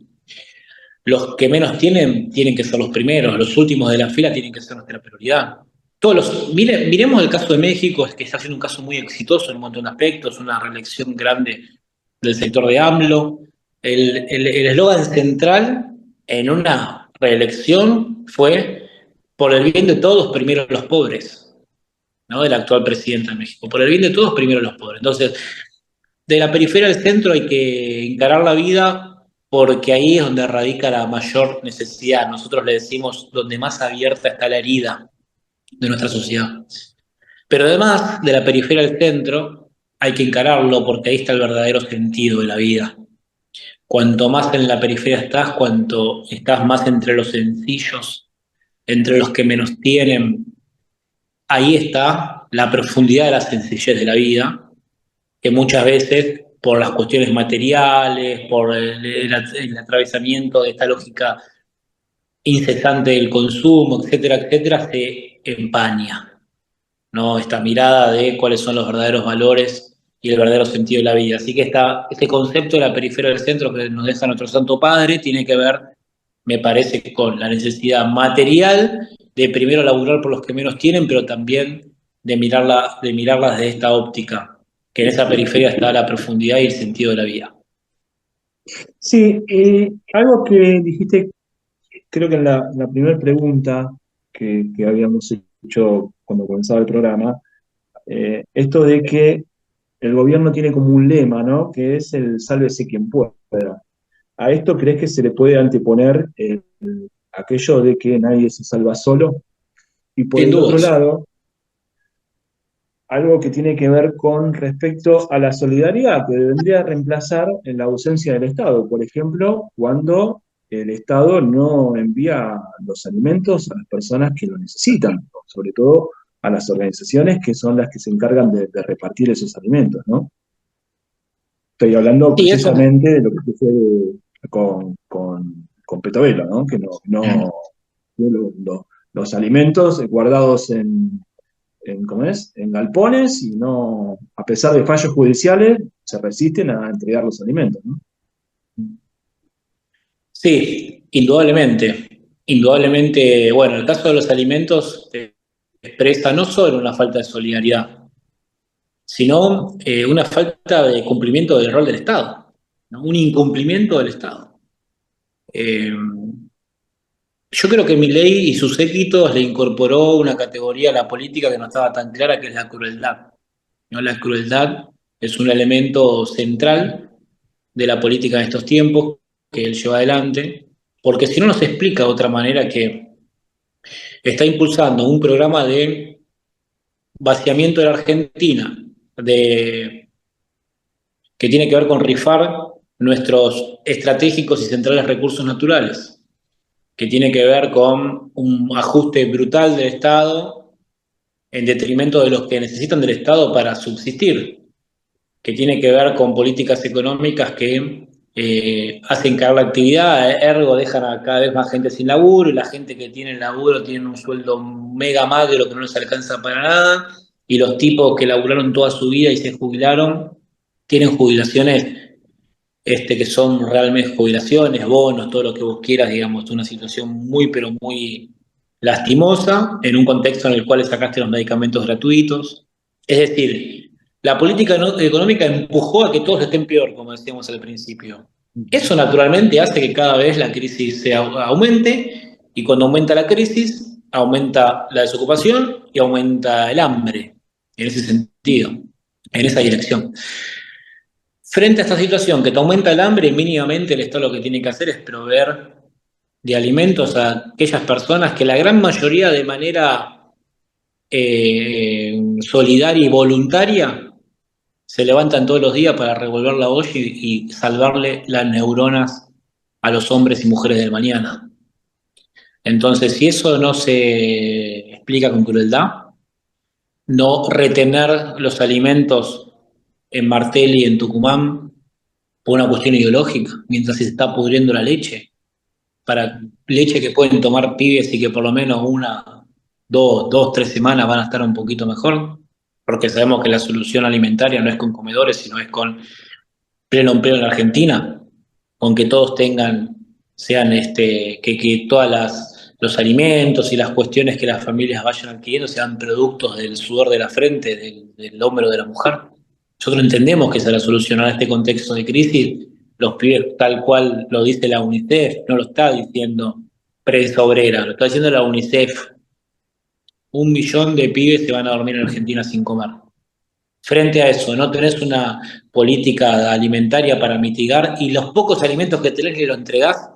Los que menos tienen que ser los primeros, los últimos de la fila tienen que ser nuestra prioridad. Miremos el caso de México, es que está siendo un caso muy exitoso en un montón de aspectos, una reelección grande del sector de AMLO. El eslogan central en una reelección fue: por el bien de todos, primero los pobres, ¿no? Del actual presidente de México. Por el bien de todos, primero los pobres. Entonces, de la periferia al centro hay que encarar la vida porque ahí es donde radica la mayor necesidad. Nosotros le decimos donde más abierta está la herida de nuestra sociedad. Pero además, de la periferia al centro hay que encararlo porque ahí está el verdadero sentido de la vida. Cuanto más en la periferia estás, cuanto estás más entre los sencillos, entre los que menos tienen, ahí está la profundidad de la sencillez de la vida, que muchas veces, por las cuestiones materiales, por el atravesamiento de esta lógica incesante del consumo, etcétera, etcétera, se empaña, ¿no? Esta mirada de cuáles son los verdaderos valores y el verdadero sentido de la vida. Así que este concepto de la periferia del centro que nos deja nuestro Santo Padre tiene que ver, me parece, con la necesidad material de primero laburar por los que menos tienen, pero también de mirarlas de esta óptica, que en esa periferia está la profundidad y el sentido de la vida. Sí, algo que dijiste, creo que en la primera pregunta que habíamos hecho cuando comenzaba el programa, esto de que el gobierno tiene como un lema, ¿no? Que es el sálvese quien pueda. ¿A esto crees que se le puede anteponer aquello de que nadie se salva solo? Y por Sin el otro dudas. lado, algo que tiene que ver con respecto a la solidaridad, que vendría a reemplazar en la ausencia del Estado. Por ejemplo, cuando el Estado no envía los alimentos a las personas que lo necesitan, sobre todo a las organizaciones que son las que se encargan de repartir esos alimentos, ¿no? Estoy hablando Sí, eso. precisamente de lo que sucede con Petovelo, ¿no? Que los alimentos guardados ¿cómo es? En galpones y no, a pesar de fallos judiciales, se resisten a entregar los alimentos, ¿no? Sí, indudablemente. Indudablemente, bueno, el caso de los alimentos expresa no solo una falta de solidaridad, sino una falta de cumplimiento del rol del Estado, ¿no? Un incumplimiento del Estado. Yo creo que Milei y sus séquitos le incorporó una categoría a la política que no estaba tan clara, que es la crueldad, ¿no? La crueldad es un elemento central de la política en estos tiempos que él lleva adelante, porque si no nos explica de otra manera que está impulsando un programa de vaciamiento de la Argentina, que tiene que ver con rifar nuestros estratégicos y centrales recursos naturales, que tiene que ver con un ajuste brutal del Estado en detrimento de los que necesitan del Estado para subsistir, que tiene que ver con políticas económicas que hacen caer la actividad, ergo dejan a cada vez más gente sin laburo, y la gente que tiene laburo tiene un sueldo mega magro que no les alcanza para nada, y los tipos que laburaron toda su vida y se jubilaron tienen jubilaciones que son realmente jubilaciones, bonos, todo lo que vos quieras, digamos, una situación muy, pero muy lastimosa en un contexto en el cual sacaste los medicamentos gratuitos. Es decir, la política económica empujó a que todos estén peor, como decíamos al principio. Eso naturalmente hace que cada vez la crisis aumente, y cuando aumenta la crisis, aumenta la desocupación y aumenta el hambre, en ese sentido, en esa dirección. Frente a esta situación que te aumenta el hambre, mínimamente el Estado lo que tiene que hacer es proveer de alimentos a aquellas personas que la gran mayoría de manera solidaria y voluntaria se levantan todos los días para revolver la olla y salvarle las neuronas a los hombres y mujeres del mañana. Entonces, si eso no se explica con crueldad, no retener los alimentos en Martel y en Tucumán por una cuestión ideológica, mientras se está pudriendo la leche, para leche que pueden tomar pibes y que por lo menos dos, 3 semanas van a estar un poquito mejor, porque sabemos que la solución alimentaria no es con comedores, sino es con pleno empleo en la Argentina, con que todos sean que todas los alimentos y las cuestiones que las familias vayan adquiriendo sean productos del sudor de la frente, del hombro de la mujer. Nosotros entendemos que esa es la solución a este contexto de crisis. Los pibes, tal cual lo dice la UNICEF, no lo está diciendo prensa obrera, lo está diciendo la UNICEF. 1 millón de pibes se van a dormir en Argentina sin comer. Frente a eso, no tenés una política alimentaria para mitigar, y los pocos alimentos que tenés que lo entregás,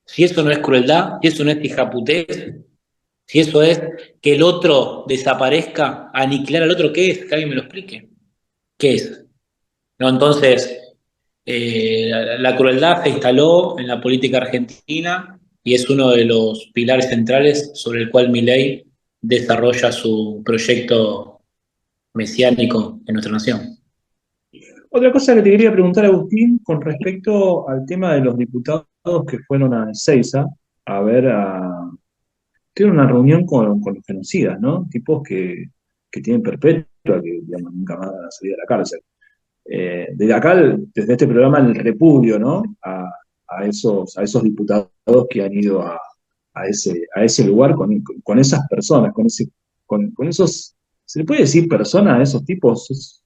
si eso no es crueldad, si eso no es hijaputez, si eso es que el otro desaparezca, aniquilar al otro, ¿qué es? Que alguien me lo explique. ¿Qué es? ¿No? Entonces, la crueldad se instaló en la política argentina y es uno de los pilares centrales sobre el cual Milei desarrolla su proyecto mesiánico en nuestra nación. Otra cosa que te quería preguntar, Agustín, con respecto al tema de los diputados que fueron a Ezeiza a ver tienen una reunión con los genocidas, ¿no? Tipos que tienen perpetua, que digamos, nunca más van a salir de la cárcel. Desde acá, desde este programa, el repudio, ¿no? A esos diputados que han ido a ese lugar con esas personas, con esos, ¿se le puede decir personas a esos tipos? Es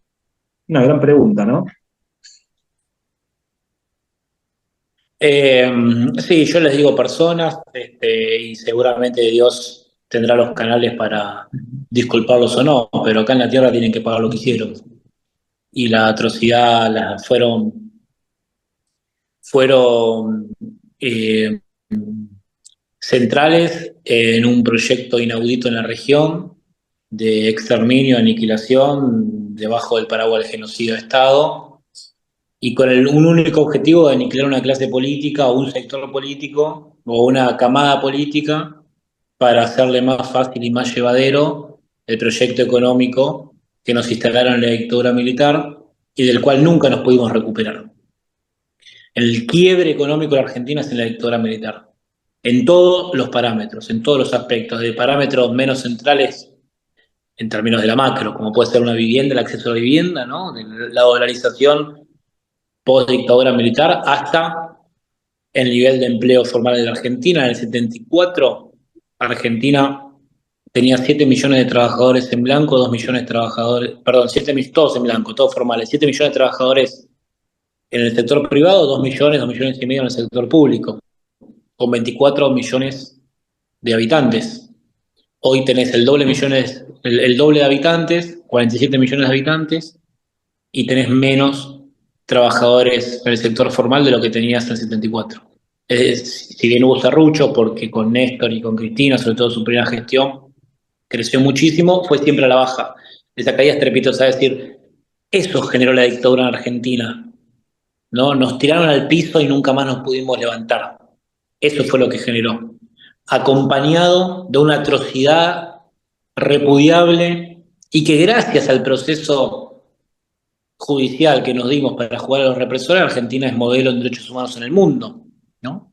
una gran pregunta, ¿no? Sí, yo les digo personas, y seguramente Dios tendrá los canales para disculparlos o no, pero acá en la tierra tienen que pagar lo que hicieron. Y la atrocidad fueron centrales en un proyecto inaudito en la región de exterminio, aniquilación, debajo del paraguas del genocidio de Estado, y con un único objetivo de aniquilar una clase política o un sector político o una camada política para hacerle más fácil y más llevadero el proyecto económico que nos instalaron en la dictadura militar y del cual nunca nos pudimos recuperar. El quiebre económico de la Argentina es en la dictadura militar, en todos los parámetros, en todos los aspectos, de parámetros menos centrales en términos de la macro, como puede ser una vivienda, el acceso a la vivienda, ¿no? De la dolarización post-dictadura militar, hasta el nivel de empleo formal de la Argentina. En el 74, Argentina tenía 7 millones de trabajadores en blanco, 2 millones de trabajadores, perdón, todos en blanco, todos formales, 7 millones de trabajadores en el sector privado, 2 millones y medio en el sector público, con 24 millones de habitantes. Hoy tenés el doble de habitantes, 47 millones de habitantes, y tenés menos trabajadores en el sector formal de lo que tenías en el 74. Si bien hubo serrucho, porque con Néstor y con Cristina, sobre todo su primera gestión, creció muchísimo, fue siempre a la baja. Esa caída estrepitosa, es decir, eso generó la dictadura en Argentina, ¿no? Nos tiraron al piso y nunca más nos pudimos levantar. Eso fue lo que generó. acompañado de una atrocidad repudiable y que gracias al proceso judicial que nos dimos para jugar a los represores, Argentina es modelo en derechos humanos en el mundo, ¿no?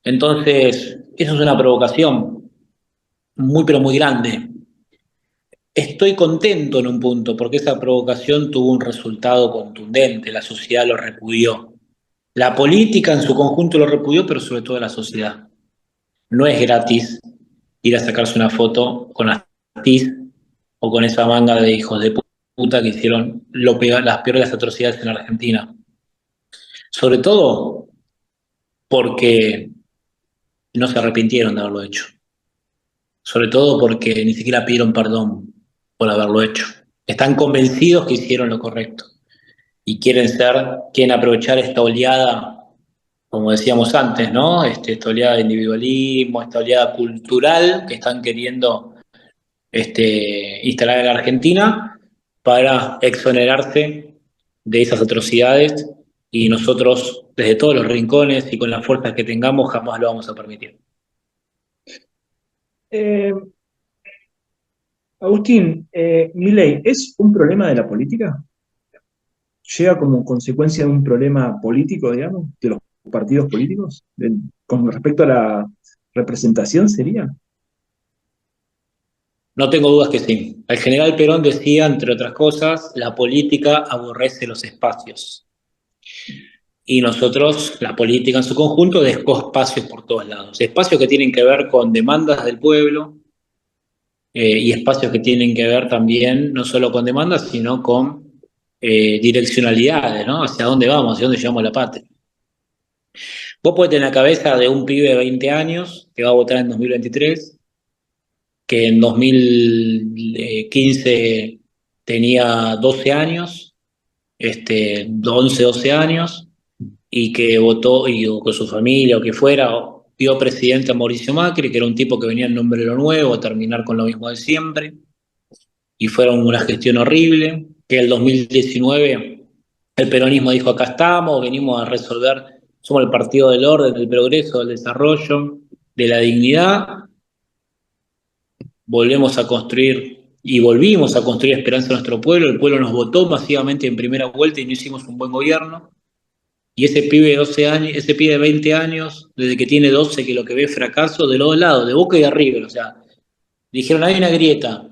Entonces, eso es una provocación muy, pero muy grande. Estoy contento en un punto, porque esa provocación tuvo un resultado contundente, la sociedad lo repudió. La política en su conjunto lo repudió, pero sobre todo la sociedad. No es gratis ir a sacarse una foto con Astiz o con esa manga de hijos de puta que hicieron las peores atrocidades en Argentina. Sobre todo porque no se arrepintieron de haberlo hecho. Sobre todo porque ni siquiera pidieron perdón por haberlo hecho. Están convencidos que hicieron lo correcto y quieren aprovechar esta oleada, como decíamos antes, ¿no? Esta oleada de individualismo, esta oleada cultural que están queriendo instalar en la Argentina para exonerarse de esas atrocidades, y nosotros, desde todos los rincones y con las fuerzas que tengamos, jamás lo vamos a permitir. Agustín, Milei, ¿es un problema de la política? ¿Llega como consecuencia de un problema político, digamos, de los partidos políticos? Con respecto a la representación, ¿sería? No tengo dudas que sí. El general Perón decía, entre otras cosas, la política aborrece los espacios. Y nosotros, la política en su conjunto, dejó espacios por todos lados. Espacios que tienen que ver con demandas del pueblo, y espacios que tienen que ver también no solo con demandas, sino con direccionalidades, ¿no? Hacia dónde vamos, hacia dónde llevamos la patria. Vos podés tener la cabeza de un pibe de 20 años que va a votar en 2023, que en 2015 tenía 12 años, 11, 12 años, y que votó, y o con su familia o que fuera, vio presidente a Mauricio Macri, que era un tipo que venía en nombre de lo nuevo, a terminar con lo mismo de siempre, y fueron una gestión horrible, que el 2019 el peronismo dijo, acá estamos, venimos a resolver, somos el partido del orden, del progreso, del desarrollo, de la dignidad, volvemos a construir y volvimos a construir esperanza en nuestro pueblo, el pueblo nos votó masivamente en primera vuelta y no hicimos un buen gobierno. Y ese pibe de 12 años, ese pibe de 20 años, desde que tiene 12, que lo que ve es fracaso de los dos lados, de Boca y de River. O sea, dijeron, hay una grieta.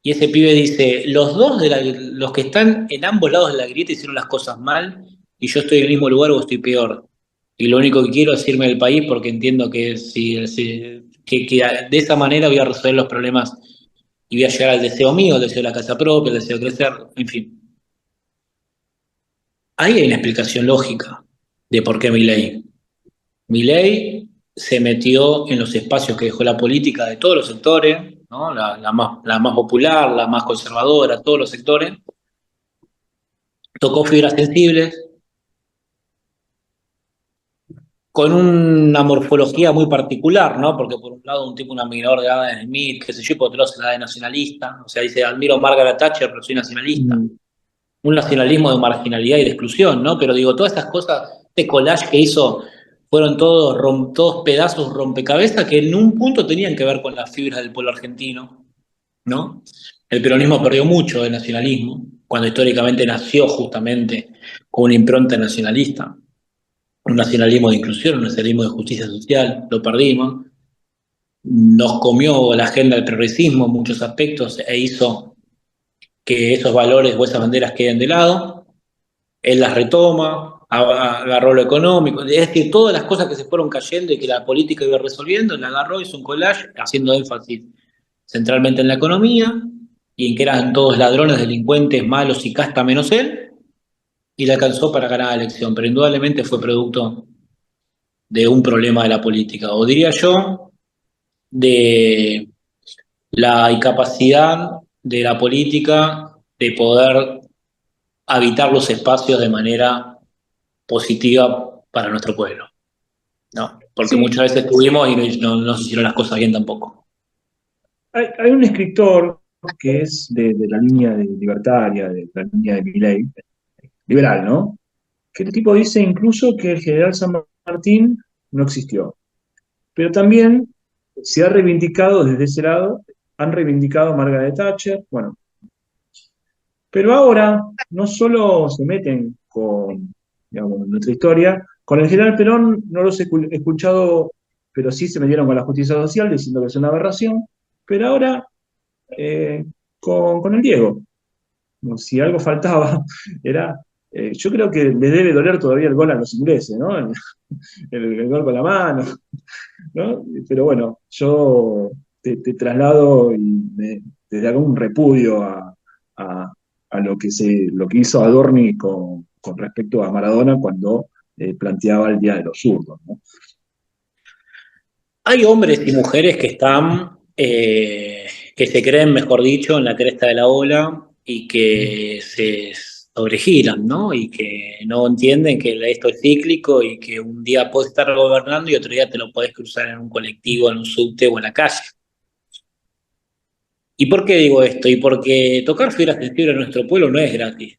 Y ese pibe dice, los que están en ambos lados de la grieta hicieron las cosas mal, y yo estoy en el mismo lugar o estoy peor. Y lo único que quiero es irme del país porque entiendo que, que de esa manera voy a resolver los problemas y voy a llegar al deseo mío, el deseo de la casa propia, el deseo de crecer, en fin. Ahí hay una explicación lógica de por qué Milei. Milei se metió en los espacios que dejó la política de todos los sectores, ¿no? la más popular, la más conservadora, todos los sectores. Tocó fibras sensibles, con una morfología muy particular, ¿no? Porque por un lado un tipo, un admirador de Adam Smith, qué sé yo, por otro lado se la de nacionalista. O sea, dice, admiro a Margaret Thatcher, pero soy nacionalista. Un nacionalismo de marginalidad y de exclusión, ¿no? Pero digo, todas estas cosas, este collage que hizo, fueron todos pedazos rompecabezas que en un punto tenían que ver con las fibras del pueblo argentino, ¿no? El peronismo perdió mucho de nacionalismo, cuando históricamente nació justamente con una impronta nacionalista, un nacionalismo de inclusión, un nacionalismo de justicia social, lo perdimos. Nos comió la agenda del progresismo en muchos aspectos e hizo que esos valores o esas banderas queden de lado. Él las retoma, agarró lo económico, es decir, todas las cosas que se fueron cayendo y que la política iba resolviendo, la agarró, hizo un collage haciendo énfasis centralmente en la economía y en que eran todos ladrones, delincuentes, malos y casta menos él, y le alcanzó para ganar la elección, pero indudablemente fue producto de un problema de la política, o diría yo, de la incapacidad de la política de poder habitar los espacios de manera positiva para nuestro pueblo, ¿no? Porque Sí. muchas veces tuvimos y no se hicieron las cosas bien tampoco. Hay un escritor que es de la línea libertaria, de la línea de Milei, liberal, ¿no? Que el tipo dice incluso que el general San Martín no existió. Pero también se ha reivindicado desde ese lado, han reivindicado a Margaret Thatcher, bueno, pero ahora no solo se meten con, digamos, nuestra historia, con el general Perón no los he escuchado, pero sí se metieron con la justicia social diciendo que es una aberración, pero ahora con el Diego. Como si algo faltaba, era, yo creo que les debe doler todavía el gol a los ingleses, ¿no? El gol con la mano, ¿no? Pero bueno, yo te traslado desde acá un repudio a lo que hizo Adorni con respecto a Maradona cuando planteaba el Día de los Zurdos, ¿no? Hay hombres y mujeres que están, que se creen, mejor dicho, en la cresta de la ola y que se sobregiran, ¿no? Y que no entienden que esto es cíclico y que un día puedes estar gobernando y otro día te lo podés cruzar en un colectivo, en un subte o en la calle. ¿Y por qué digo esto? Y porque tocar fibras sensibles en nuestro pueblo no es gratis.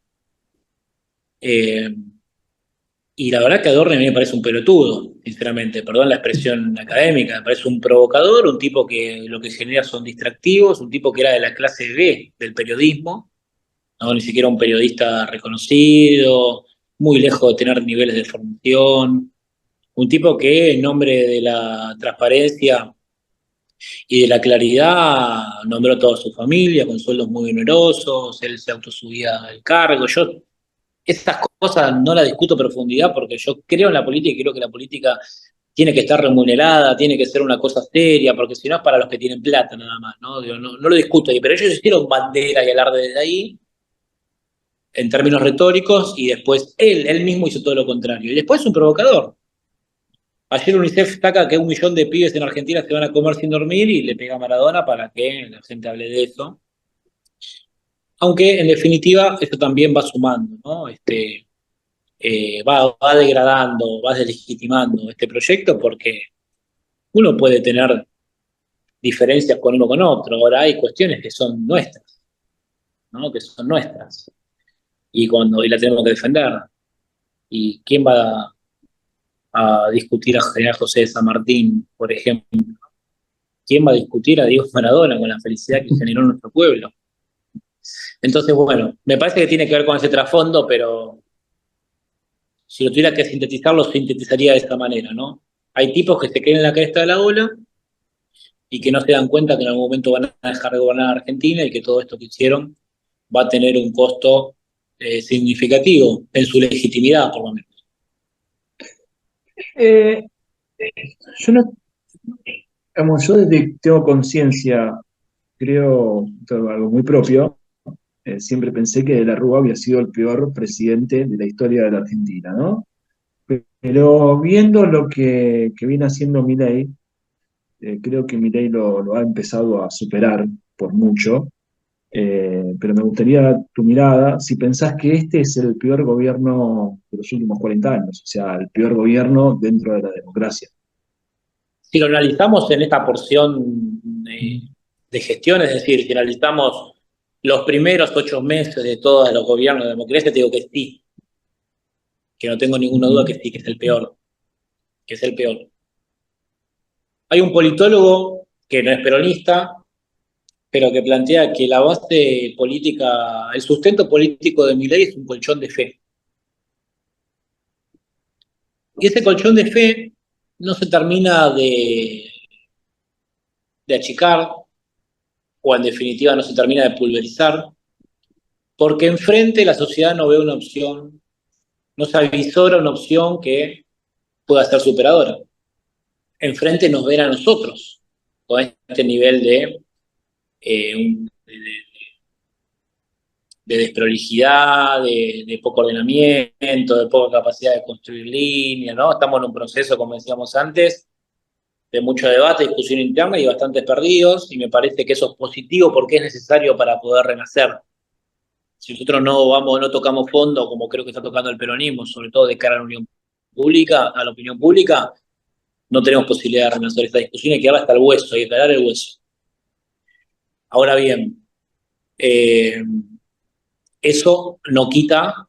Y la verdad que Adorno a mí me parece un pelotudo, sinceramente, perdón la expresión académica, me parece un provocador, un tipo que lo que genera son distractivos, un tipo que era de la clase B del periodismo, no, ni siquiera un periodista reconocido, muy lejos de tener niveles de formación, un tipo que en nombre de la transparencia y de la claridad nombró a toda su familia con sueldos muy onerosos, él se autosubía al cargo. Yo estas cosas no las discuto a profundidad porque yo creo en la política y creo que la política tiene que estar remunerada, tiene que ser una cosa seria, porque si no es para los que tienen plata nada más, ¿no? Digo, no lo discuto ahí, pero ellos hicieron bandera y alarde desde ahí, en términos retóricos, y después él mismo hizo todo lo contrario. Y después es un provocador. Ayer UNICEF saca que 1 millón de pibes en Argentina se van a comer sin dormir y le pega a Maradona para que la gente hable de eso. Aunque en definitiva esto también va sumando, ¿no? Va degradando, va deslegitimando este proyecto porque uno puede tener diferencias con uno con otro. Ahora hay cuestiones que son nuestras, ¿no? Que son nuestras. Y la tenemos que defender. ¿Y quién va a discutir a General José de San Martín, por ejemplo? ¿Quién va a discutir a Diego Maradona con la felicidad que generó nuestro pueblo? Entonces, bueno, me parece que tiene que ver con ese trasfondo, pero si lo tuviera que sintetizar, lo sintetizaría de esta manera, ¿no? Hay tipos que se creen en la cresta de la ola y que no se dan cuenta que en algún momento van a dejar de gobernar a Argentina y que todo esto que hicieron va a tener un costo significativo en su legitimidad, por lo menos. Yo no, digamos, yo desde que tengo conciencia, creo, esto es algo muy propio, siempre pensé que De la Rúa había sido el peor presidente de la historia de la Argentina, ¿no? Pero viendo lo que viene haciendo Milei, creo que Milei lo ha empezado a superar por mucho, pero me gustaría tu mirada, si pensás que este es el peor gobierno de los últimos 40 años, o sea, el peor gobierno dentro de la democracia. Si lo analizamos en esta porción de gestión, es decir, si analizamos los primeros 8 meses de todos los gobiernos de democracia, te digo que sí, que no tengo ninguna duda que sí, que es el peor, que es el peor. Hay un politólogo que no es peronista, pero que plantea que la base política, el sustento político de Milei es un colchón de fe. Y ese colchón de fe no se termina de achicar, o en definitiva no se termina de pulverizar, porque enfrente la sociedad no ve una opción, no se avisora una opción que pueda ser superadora. Enfrente nos ven a nosotros, con este nivel de desprolijidad, de poco ordenamiento, de poca capacidad de construir líneas, ¿no? Estamos en un proceso, como decíamos antes, de mucho debate, discusión interna y bastantes perdidos, y me parece que eso es positivo porque es necesario para poder renacer. Si nosotros no tocamos fondo, como creo que está tocando el peronismo, sobre todo de cara a la opinión pública, no tenemos posibilidad de renacer esta discusión, hay que darla hasta el hueso, hay que calar el hueso. Ahora bien, eso no quita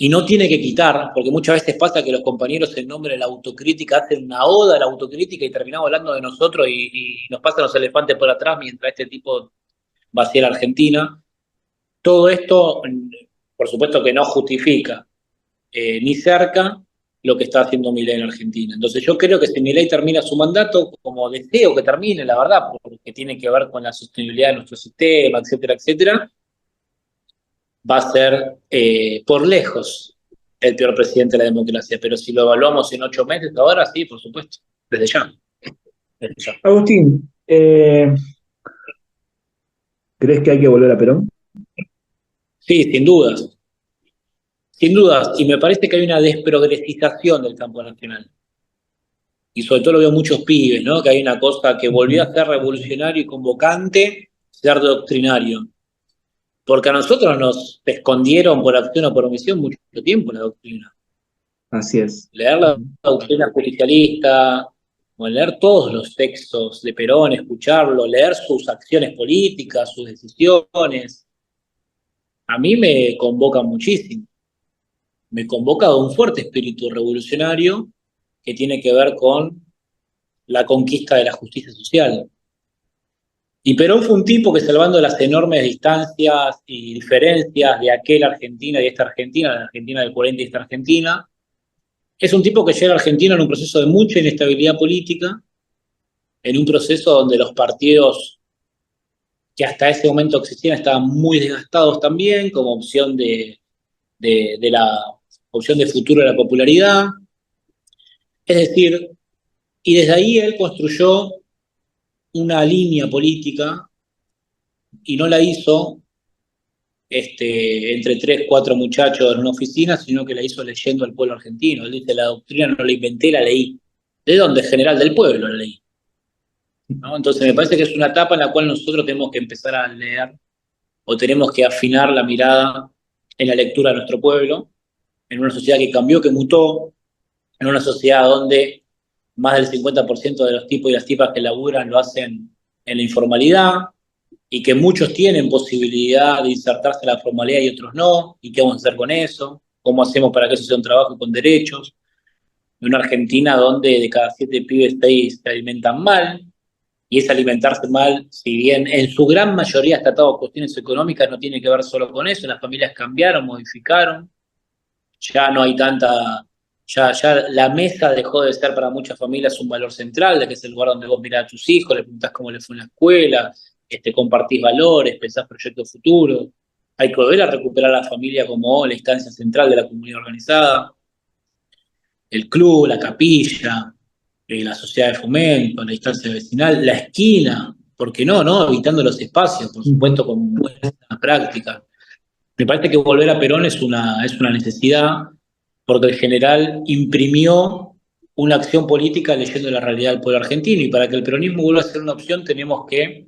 y no tiene que quitar, porque muchas veces pasa que los compañeros en nombre de la autocrítica hacen una oda a la autocrítica y terminamos hablando de nosotros y nos pasan los elefantes por atrás mientras este tipo vacía la Argentina. Todo esto, por supuesto que no justifica ni cerca lo que está haciendo Milei en Argentina. Entonces yo creo que si Milei termina su mandato, como deseo que termine, la verdad, porque tiene que ver con la sostenibilidad de nuestro sistema, etcétera, etcétera, va a ser por lejos el peor presidente de la democracia. Pero si lo evaluamos en 8 meses, ahora sí, por supuesto, desde ya. Desde ya. Agustín, ¿crees que hay que volver a Perón? Sí, sin dudas. Sin dudas, y me parece que hay una desprogresización del campo nacional. Y sobre todo lo veo muchos pibes, ¿no? Que hay una cosa que volvió a ser revolucionario y convocante, ser doctrinario. Porque a nosotros nos escondieron por acción o por omisión mucho tiempo la doctrina. Así es. Leer la doctrina judicialista, o leer todos los textos de Perón, escucharlo, leer sus acciones políticas, sus decisiones, a mí me convoca muchísimo. Me convoca un fuerte espíritu revolucionario que tiene que ver con la conquista de la justicia social. Y Perón fue un tipo que, salvando las enormes distancias y diferencias de aquel Argentina y esta Argentina, la Argentina del 40 y esta Argentina, es un tipo que llega a Argentina en un proceso de mucha inestabilidad política, en un proceso donde los partidos que hasta ese momento existían estaban muy desgastados también, como opción de la opción de futuro de la popularidad. Es decir, y desde ahí él construyó una línea política y no la hizo entre 3, 4 muchachos en una oficina, sino que la hizo leyendo al pueblo argentino. Él dice, la doctrina no la inventé, la leí. ¿De dónde? General del pueblo la leí. ¿No? Entonces me parece que es una etapa en la cual nosotros tenemos que empezar a leer o tenemos que afinar la mirada en la lectura de nuestro pueblo, en una sociedad que cambió, que mutó, en una sociedad donde más del 50% de los tipos y las tipas que laburan lo hacen en la informalidad y que muchos tienen posibilidad de insertarse en la formalidad y otros no. ¿Y qué vamos a hacer con eso? ¿Cómo hacemos para que eso sea un trabajo con derechos? En una Argentina donde de cada 7 pibes 6 se alimentan mal, y ese alimentarse mal, si bien en su gran mayoría está atado a cuestiones económicas, no tiene que ver solo con eso. Las familias cambiaron, modificaron, ya no hay tanta... Ya la mesa dejó de ser para muchas familias un valor central, de que es el lugar donde vos mirás a tus hijos, le preguntás cómo les fue en la escuela, compartís valores, pensás proyectos futuros. Hay que volver a recuperar a la familia como la instancia central de la comunidad organizada, el club, la capilla, la sociedad de fomento, la instancia vecinal, la esquina, ¿por qué no? Habitando los espacios, por supuesto, con buenas prácticas. Me parece que volver a Perón es una necesidad, porque el general imprimió una acción política leyendo la realidad del pueblo argentino, y para que el peronismo vuelva a ser una opción tenemos que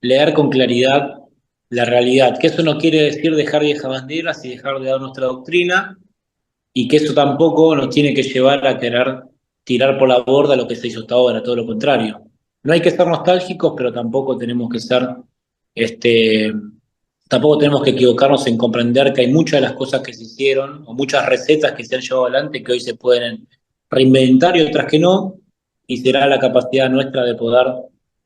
leer con claridad la realidad, que eso no quiere decir dejar viejas banderas y dejar de dar nuestra doctrina, y que eso tampoco nos tiene que llevar a querer tirar por la borda lo que se hizo hasta ahora, todo lo contrario. No hay que ser nostálgicos, pero tampoco tenemos que ser, tampoco tenemos que equivocarnos en comprender que hay muchas de las cosas que se hicieron, o muchas recetas que se han llevado adelante que hoy se pueden reinventar y otras que no, y será la capacidad nuestra de poder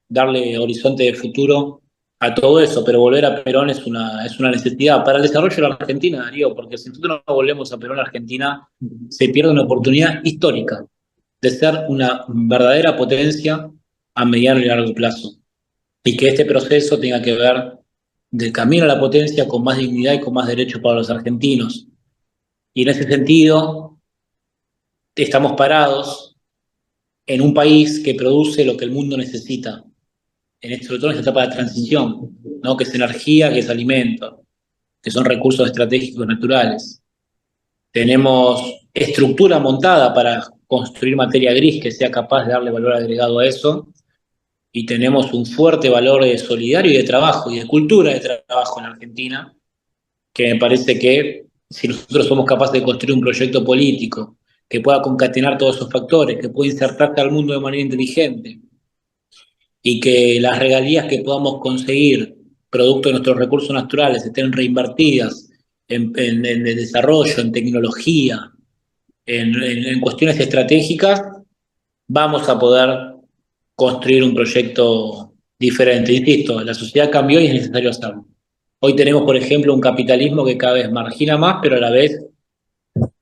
darle horizonte de futuro a todo eso. Pero volver a Perón es una necesidad para el desarrollo de la Argentina, Darío, porque si nosotros no volvemos a Perón, la Argentina se pierde una oportunidad histórica de ser una verdadera potencia a mediano y largo plazo, y que este proceso tenga que ver del camino a la potencia con más dignidad y con más derechos para los argentinos. Y en ese sentido estamos parados en un país que produce lo que el mundo necesita, sobre todo en esta etapa de transición, ¿no? Que es energía, que es alimento, que son recursos estratégicos naturales. Tenemos estructura montada para construir materia gris que sea capaz de darle valor agregado a eso, y tenemos un fuerte valor solidario y de trabajo y de cultura de trabajo en Argentina, que me parece que si nosotros somos capaces de construir un proyecto político que pueda concatenar todos esos factores, que pueda insertarse al mundo de manera inteligente, y que las regalías que podamos conseguir producto de nuestros recursos naturales estén reinvertidas en desarrollo, en tecnología, en cuestiones estratégicas, vamos a poder construir un proyecto diferente. Insisto, la sociedad cambió y es necesario hacerlo. Hoy tenemos, por ejemplo, un capitalismo que cada vez margina más, pero a la vez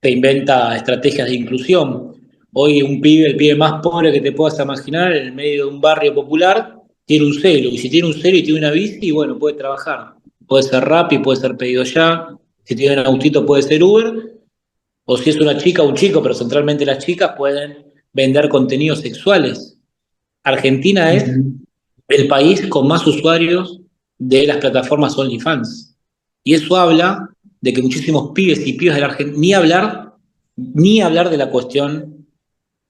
se inventa estrategias de inclusión. Hoy un pibe, el pibe más pobre que te puedas imaginar, en el medio de un barrio popular, tiene un celu. Y si tiene un celu y tiene una bici, bueno, puede trabajar. Puede ser Rappi, puede ser Pedido Ya. Si tiene un autito puede ser Uber. O si es una chica o un chico, pero centralmente las chicas pueden vender contenidos sexuales. Argentina es el país con más usuarios de las plataformas OnlyFans. Y eso habla de que muchísimos pibes y pibas de la Argentina, ni hablar de la cuestión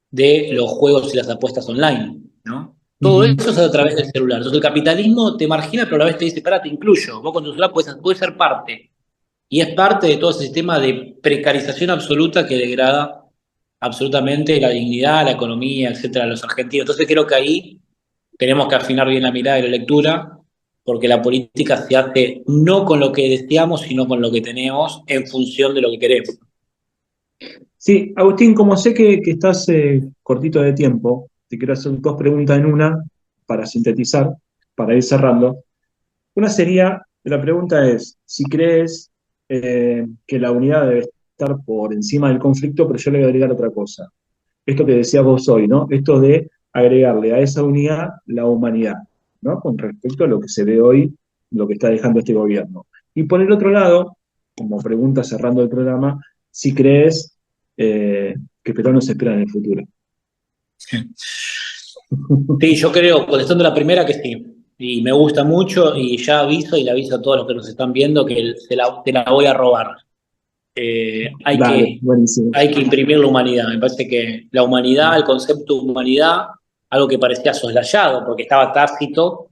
de los juegos y las apuestas online, ¿no? Todo eso es a través del celular. Entonces el capitalismo te margina, pero a la vez te dice, espera, te incluyo. Vos con tu celular puedes ser parte. Y es parte de todo ese sistema de precarización absoluta que degrada absolutamente la dignidad, la economía, etcétera, de los argentinos. Entonces creo que ahí tenemos que afinar bien la mirada y la lectura, porque la política se hace no con lo que deseamos, sino con lo que tenemos en función de lo que queremos. Sí, Agustín, como sé que estás cortito de tiempo, te quiero hacer dos preguntas en una para sintetizar, para ir cerrando. Una sería, la pregunta es, si crees que la unidad debe estar por encima del conflicto, pero yo le voy a agregar otra cosa. Esto que decías vos hoy, ¿no? Esto de agregarle a esa unidad la humanidad, ¿no? Con respecto a lo que se ve hoy, lo que está dejando este gobierno. Y por el otro lado, como pregunta cerrando el programa, si crees que Perón nos espera en el futuro. Sí, yo creo, contestando la primera, que sí. Y me gusta mucho y ya aviso y le aviso a todos los que nos están viendo que te la voy a robar. Hay que imprimir la humanidad. Me parece que la humanidad, el concepto de humanidad, algo que parecía soslayado porque estaba tácito,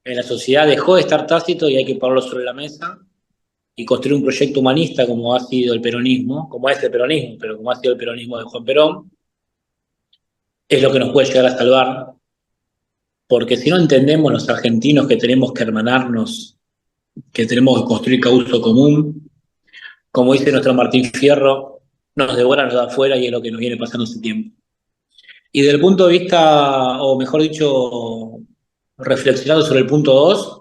en la sociedad dejó de estar tácito y hay que ponerlo sobre la mesa y construir un proyecto humanista como ha sido el peronismo, como es el peronismo, pero como ha sido el peronismo de Juan Perón, es lo que nos puede llegar a salvar. Porque si no entendemos los argentinos que tenemos que hermanarnos, que tenemos que construir causa común, como dice nuestro Martín Fierro, nos devoran los de afuera y es lo que nos viene pasando hace tiempo. Y desde el punto de vista, o mejor dicho, reflexionando sobre el punto 2,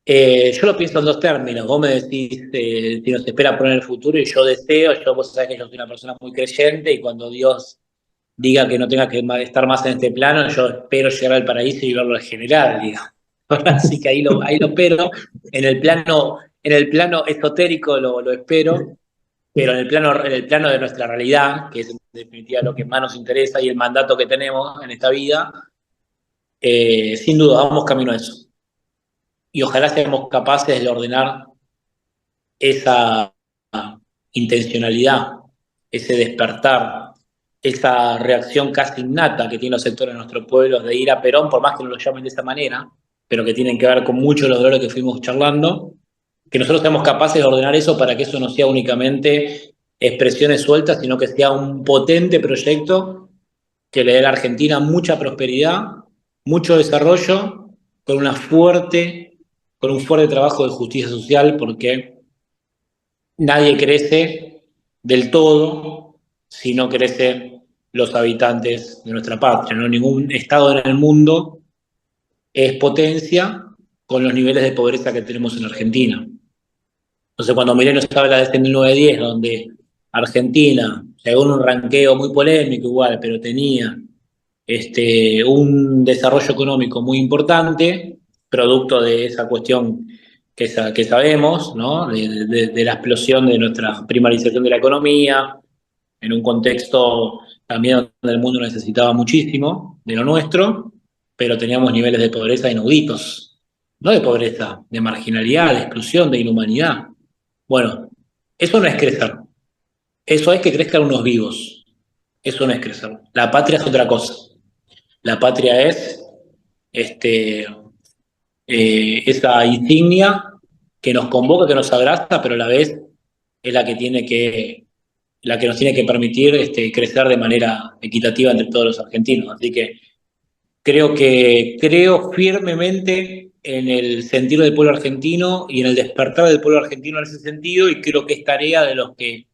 yo lo pienso en dos términos. Vos me decís si nos espera poner el futuro y yo deseo, vos sabés que yo soy una persona muy creyente y cuando Dios diga que no tenga que estar más en este plano, yo espero llegar al paraíso y verlo en general, digamos. Así que ahí lo espero. En el plano esotérico lo espero, pero en el plano de nuestra realidad, que es en definitiva lo que más nos interesa y el mandato que tenemos en esta vida, sin duda vamos camino a eso. Y ojalá seamos capaces de ordenar esa intencionalidad, ese despertar, esa reacción casi innata que tienen los sectores de nuestro pueblo de ir a Perón, por más que no lo llamen de esa manera, pero que tienen que ver con muchos de los dolores que fuimos charlando, que nosotros seamos capaces de ordenar eso para que eso no sea únicamente expresiones sueltas, sino que sea un potente proyecto que le dé a la Argentina mucha prosperidad, mucho desarrollo, con un fuerte trabajo de justicia social, porque nadie crece del todo si no crecen los habitantes de nuestra patria, ¿no? Ningún estado en el mundo es potencia con los niveles de pobreza que tenemos en Argentina. Entonces, cuando Milei nos habla de este 1910, donde Argentina, según un ranqueo muy polémico igual, pero tenía un desarrollo económico muy importante, producto de esa cuestión que sabemos, ¿no? De la explosión de nuestra primarización de la economía, en un contexto también donde el mundo necesitaba muchísimo de lo nuestro, pero teníamos niveles de pobreza inauditos. No de pobreza, de marginalidad, de exclusión, de inhumanidad. Bueno, eso no es crecer. Eso es que crezcan unos vivos. Eso no es crecer. La patria es otra cosa. La patria es esa insignia que nos convoca, que nos abraza, pero a la vez es la que nos tiene que permitir crecer de manera equitativa entre todos los argentinos. Así que creo firmemente en el sentir del pueblo argentino y en el despertar del pueblo argentino en ese sentido, y creo que es tarea de los que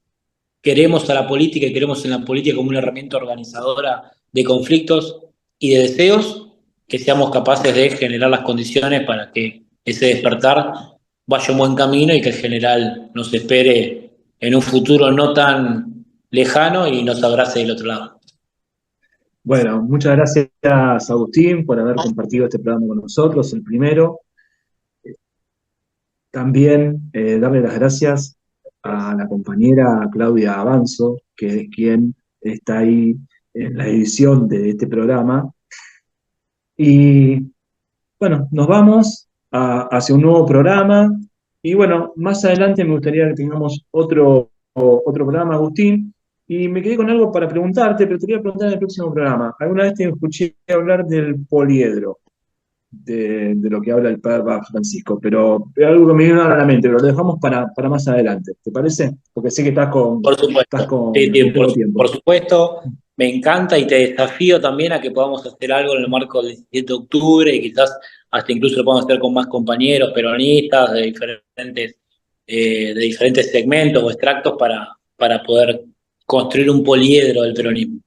queremos a la política y queremos en la política como una herramienta organizadora de conflictos y de deseos, que seamos capaces de generar las condiciones para que ese despertar vaya un buen camino y que el general nos espere en un futuro no tan lejano y nos abrace del otro lado. Bueno, muchas gracias, Agustín, por haber compartido este programa con nosotros, el primero. También darle las gracias a la compañera Claudia Avanzo, que es quien está ahí en la edición de este programa. Y bueno, nos vamos hacia un nuevo programa. Y bueno, más adelante me gustaría que tengamos otro programa, Agustín. Y me quedé con algo para preguntarte, pero te voy a preguntar en el próximo programa. Alguna vez te escuché hablar del poliedro, de lo que habla el Papa Francisco, pero es algo que me vino a la mente, pero lo dejamos para más adelante. ¿Te parece? Porque sé que estás con Por supuesto, poco tiempo. por supuesto, me encanta y te desafío también a que podamos hacer algo en el marco del 17 de octubre y quizás hasta incluso lo podamos hacer con más compañeros peronistas de diferentes segmentos o extractos para poder construir un poliedro del peronismo.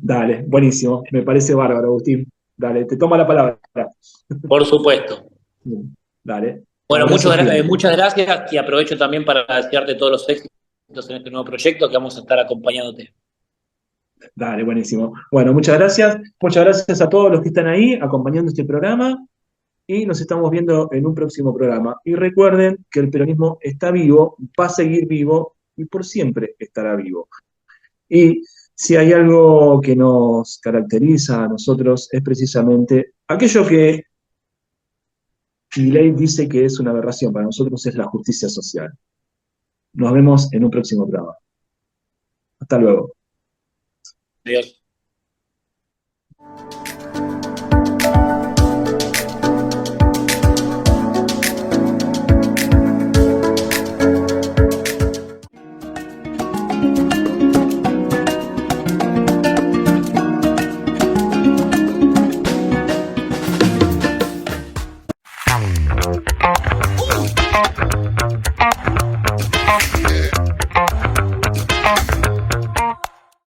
Dale, buenísimo. Me parece bárbaro, Agustín. Dale, te tomo la palabra. Por supuesto. Dale. Bueno, Abrazo gigante. muchas gracias y aprovecho también para desearte todos los éxitos en este nuevo proyecto que vamos a estar acompañándote. Dale, buenísimo. Bueno, muchas gracias. Muchas gracias a todos los que están ahí acompañando este programa y nos estamos viendo en un próximo programa. Y recuerden que el peronismo está vivo, va a seguir vivo y por siempre estará vivo. Y si hay algo que nos caracteriza a nosotros es precisamente aquello que Milei dice que es una aberración, para nosotros es la justicia social. Nos vemos en un próximo programa. Hasta luego. Adiós.